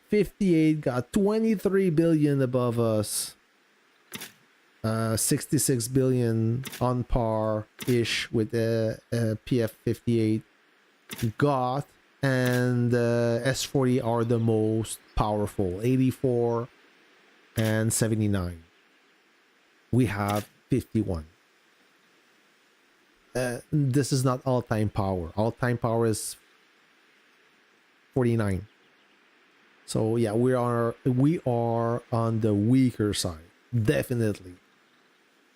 58 got 23 billion above us. 66 billion on par ish with the PF 58 got, and S40 are the most powerful, 84 and 79. We have 51. This is not all-time power. All-time power is 49. So yeah, we are on the weaker side, definitely.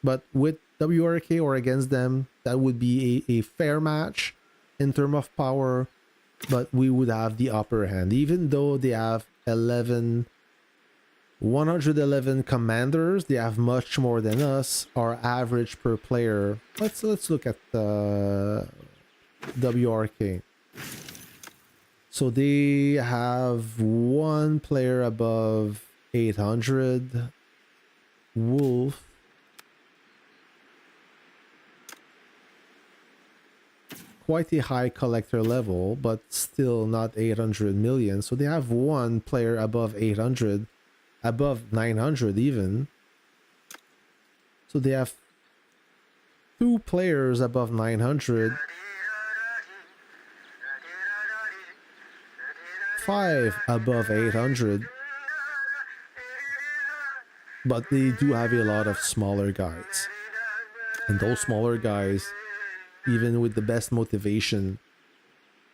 But with WRK or against them, that would be a fair match in terms of power, but we would have the upper hand, even though they have 111 commanders. They have much more than us. Our average per player, let's look at the WRK. So they have one player above 800. Wolf, quite a high collector level, but still not 800 million. So they have one player above 800, above 900 even. So they have two players above 900, 5 above 800, but they do have a lot of smaller guys, and those smaller guys, even with the best motivation,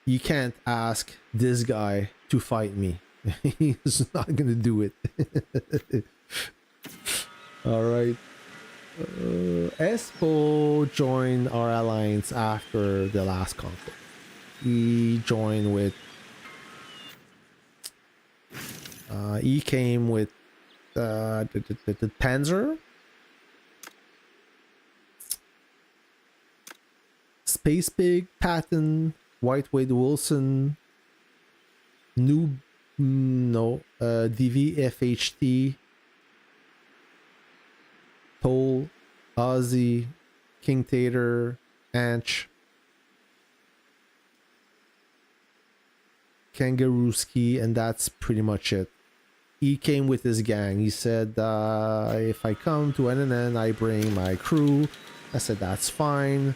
you can't ask this guy to fight me. He's not gonna do it. All right. Espo joined our alliance after the last conflict. He joined with he came with the Panzer, Space Pig, Patton, Whitewade Wilson, DV FHT, Toll, Ozzy, King Tater, Anch, Kangarooski, and that's pretty much it. He came with his gang. He said, if I come to NNN, I bring my crew. I said, that's fine.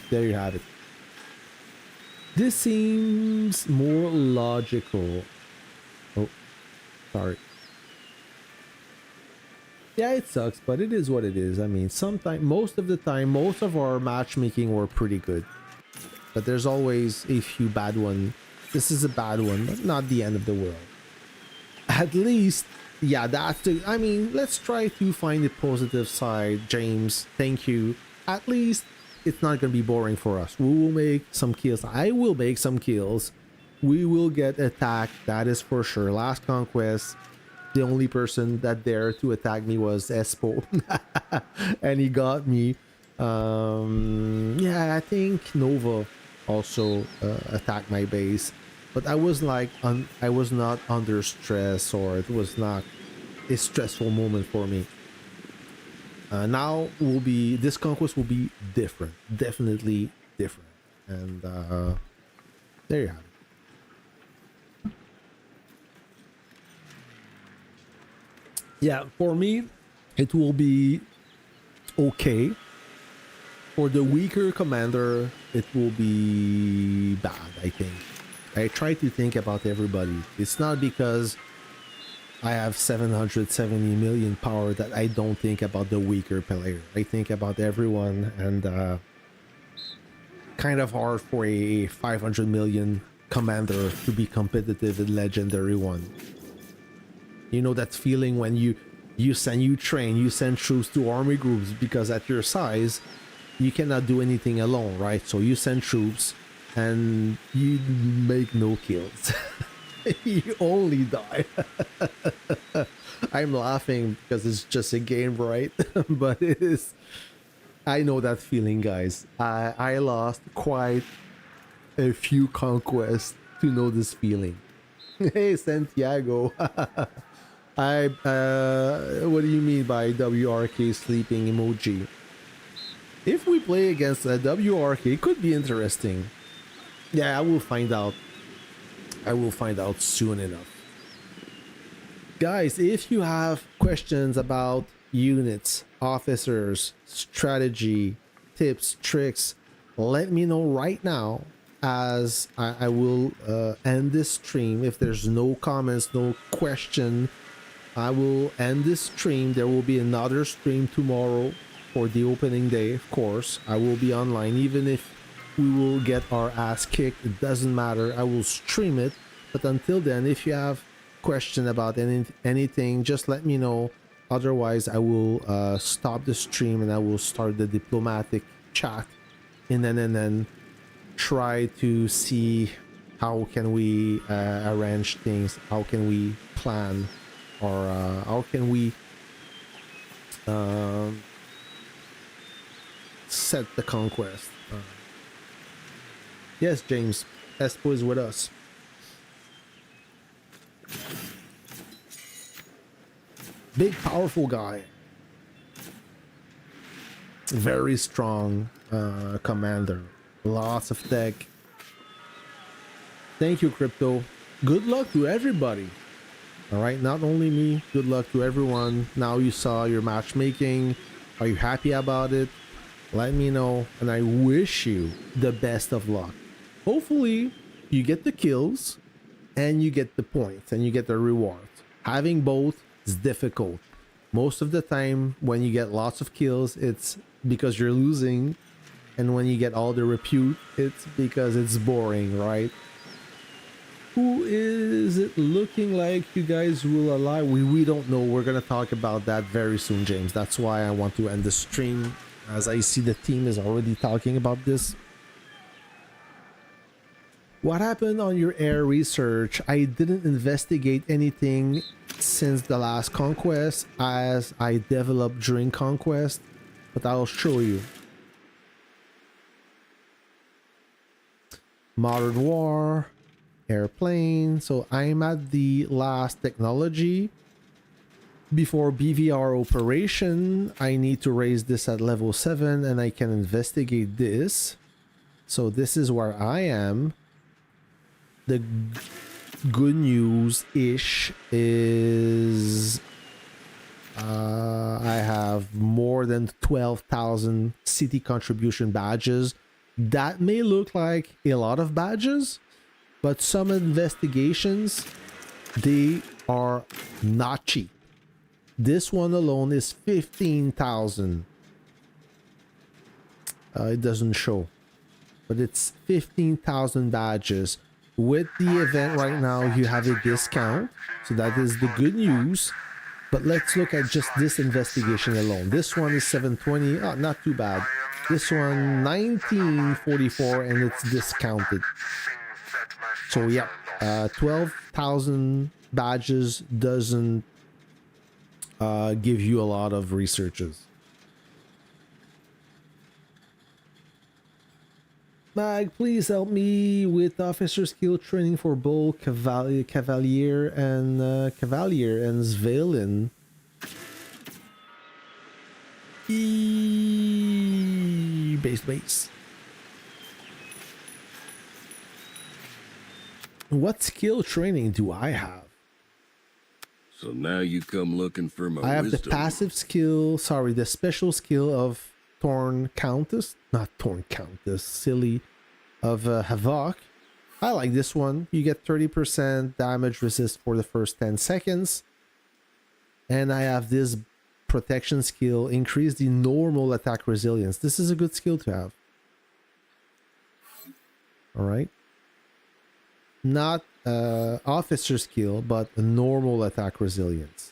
There you have it. This seems more logical. Oh, sorry. Yeah, it sucks, but it is what it is. I mean, most of the time, most of our matchmaking were pretty good. But there's always a few bad ones. This is a bad one, but not the end of the world. At least, yeah, I mean, let's try to find the positive side, James. Thank you. At least it's not going to be boring for us. We will make some kills. I will make some kills. We will get attacked, that is for sure. Last Conquest, the only person that dared to attack me was Espo. And he got me. Yeah, I think Nova also attacked my base. But I was like, I was not under stress, or it was not a stressful moment for me. Now this Conquest will be different, definitely different. And there you have it. Yeah, for me, it will be okay. For the weaker commander, it will be bad, I think. I try to think about everybody. It's not because I have 770 million power that I don't think about the weaker player. I think about everyone, and kind of hard for a 500 million commander to be competitive in Legendary 1. You know that feeling when you You train, you send troops to army groups because at your size, you cannot do anything alone, right? So you send troops and you make no kills. You only die. I'm laughing because it's just a game, right? But it is. I know that feeling, guys. I lost quite a few conquests to know this feeling. Hey, Santiago. I what do you mean by WRK sleeping emoji? If we play against a WRK, it could be interesting. Yeah, I will find out. I will find out soon enough. Guys, if you have questions about units, officers, strategy, tips, tricks, let me know right now as I will end this stream. If there's no comments, no question, I will end this stream. There will be another stream tomorrow for the opening day, of course. I will be online even if we will get our ass kicked. It doesn't matter. I will stream it. But until then, if you have question about anything, just let me know. Otherwise, I will stop the stream and I will start the diplomatic chat and then try to see how can we arrange things, how can we plan, or how can we set the conquest. Yes, James, Espo is with us. Big, powerful guy. Very strong commander. Lots of tech. Thank you, Crypto. Good luck to everybody. All right, not only me, good luck to everyone. Now you saw your matchmaking. Are you happy about it? Let me know, and I wish you the best of luck. Hopefully, you get the kills, and you get the points, and you get the rewards. Having both is difficult. Most of the time, when you get lots of kills, it's because you're losing, and when you get all the repute, it's because it's boring, right? Who is it looking like you guys will allow? We don't know. We're gonna talk about that very soon, James. That's why I want to end the stream, as I see the team is already talking about this. What happened on your air research? I didn't investigate anything since the last Conquest, as I developed during Conquest, but I'll show you. Modern War, airplane. So I'm at the last technology. Before BVR operation, I need to raise this at level 7 and I can investigate this. So this is where I am. The good news-ish is I have more than 12,000 city contribution badges. That may look like a lot of badges, but some investigations, they are not cheap. This one alone is 15,000. It doesn't show, but it's 15,000 badges. With the event right now, you have a discount, so that is the good news. But let's look at just this investigation alone. This one is 720. Oh, not too bad. This one 1944, and it's discounted. So yeah, 12,000 badges doesn't give you a lot of researches. Mag, please help me with officer skill training for both Cavalier and Svalin. Base. What skill training do I have? So now you come looking for my I have wisdom. the passive skill, sorry, the special skill of Torn Countess, not Torn Countess, silly, of Havoc. I like this one. You get 30% damage resist for the first 10 seconds. And I have this protection skill, increase the normal attack resilience. This is a good skill to have. All right. Not officer skill, but a normal attack resilience.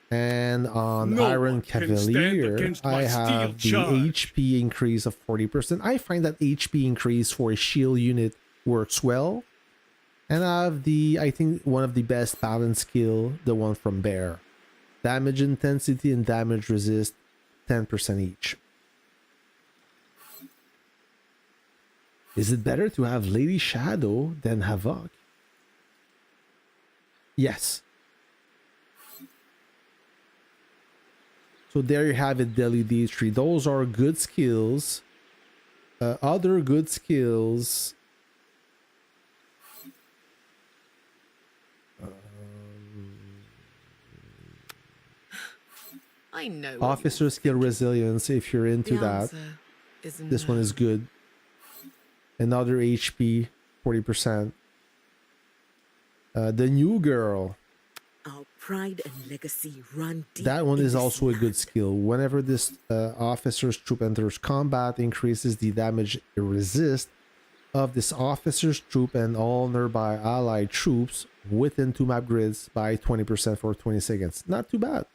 And on No Iron one can stand Cavalier, against I my have the steel charge. HP increase of 40%. I find that HP increase for a shield unit works well. And I have the, I think, one of the best balance skill, the one from Bear. Damage intensity and damage resist, 10% each. Is it better to have Lady Shadow than Havoc? Yes. So there you have it, Deli D3. Those are good skills. Other good skills. I know. Officer skill resilience, if you're into that. This one is good. Another HP, 40%. The new girl. Our pride and legacy run deep. That one in is this also a good land. skill. Whenever this officer's troop enters combat, increases the damage it resists of this officer's troop and all nearby allied troops within 2 map grids by 20% for 20 seconds. Not too bad.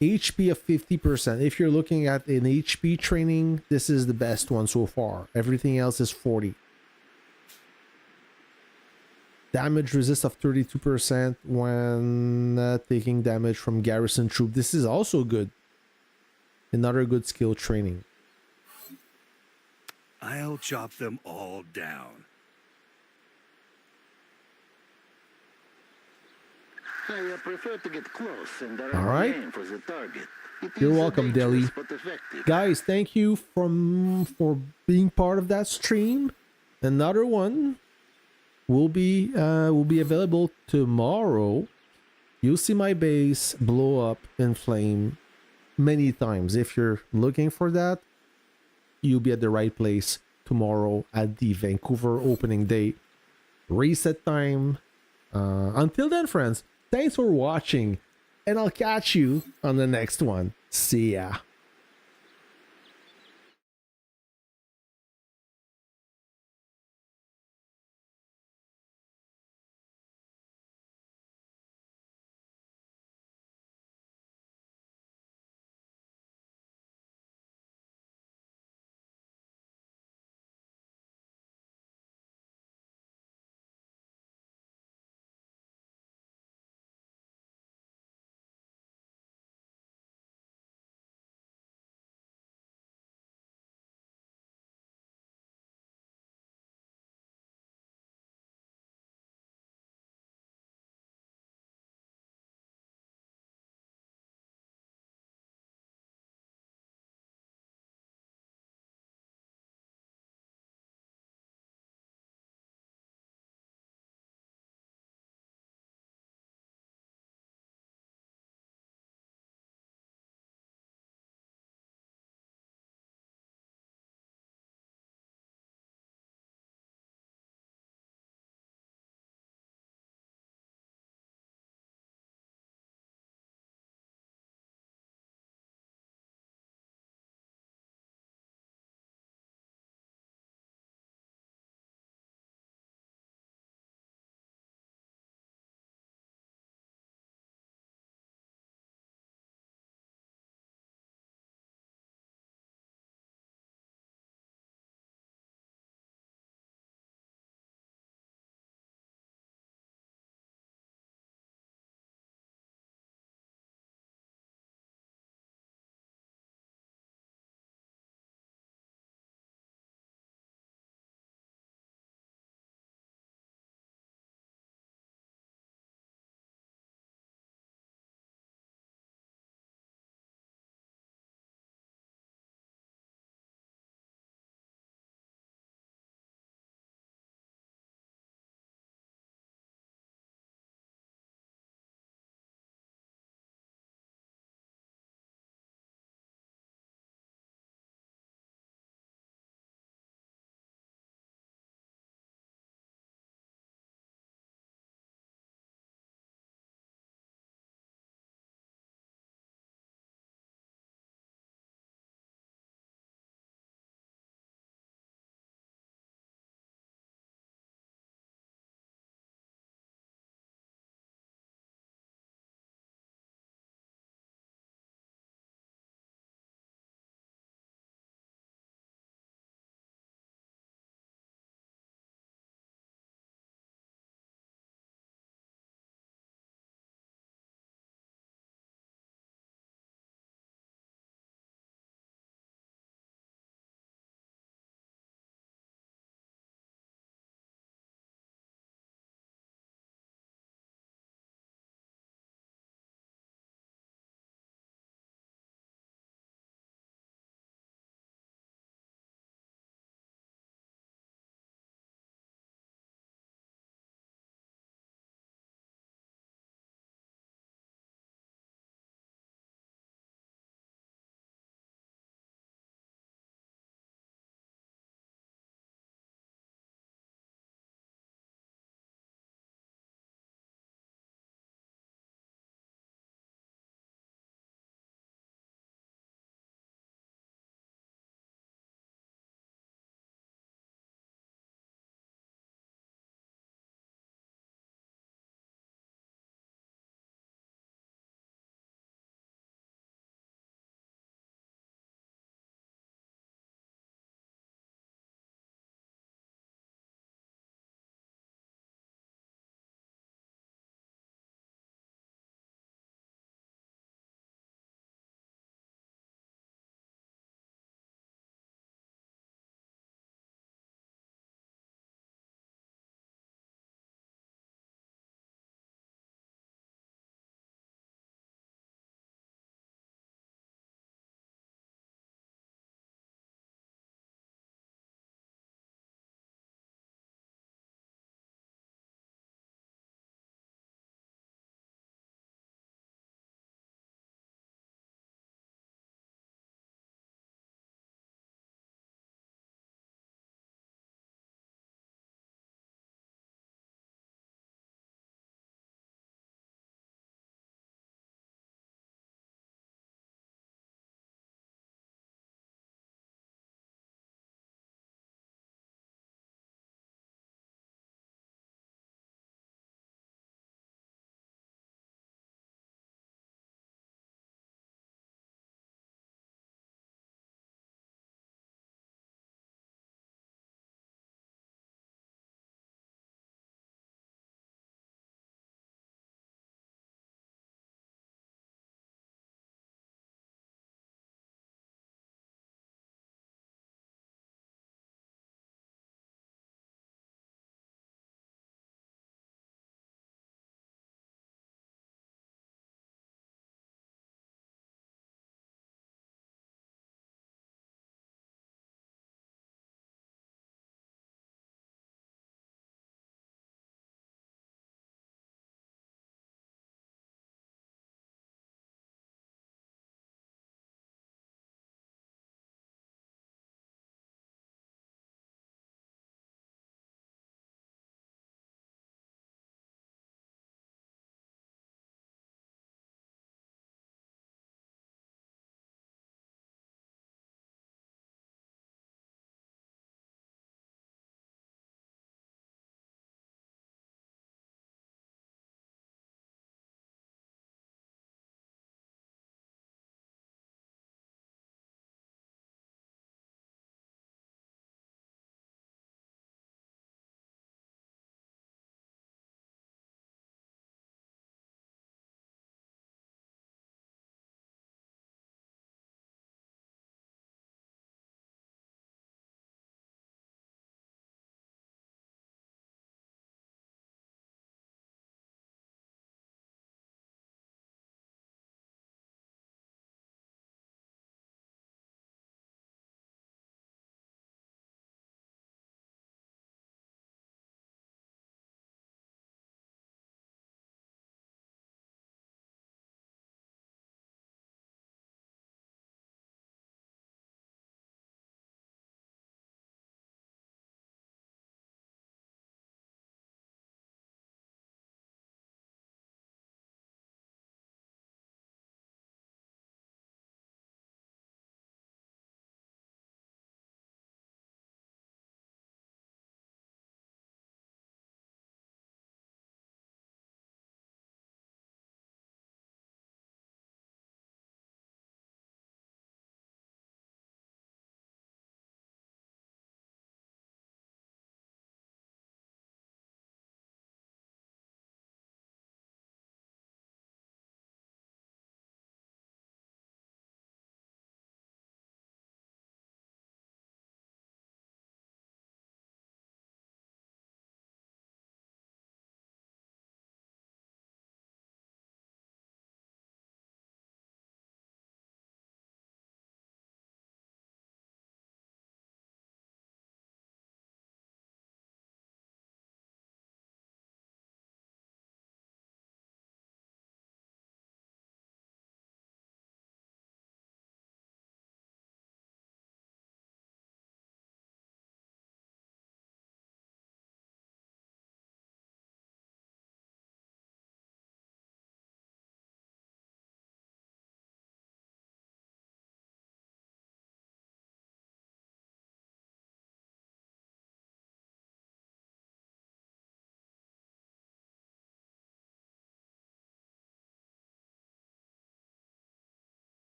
HP of 50%. If you're looking at an HP training, this is the best one so far. Everything else is 40. Damage resist of 32% when taking damage from garrison troop. This is also good. Another good skill training. I'll chop them all down. I prefer to get close and All right. aim for the target. It You're is welcome, dangerous Deli. but effective. Guys, thank you for being part of that stream. Another one will be available tomorrow. You'll see my base blow up in flame many times. If you're looking for that, you'll be at the right place tomorrow at the Vancouver opening day. Reset time. Until then, friends, thanks for watching, and I'll catch you on the next one. See ya.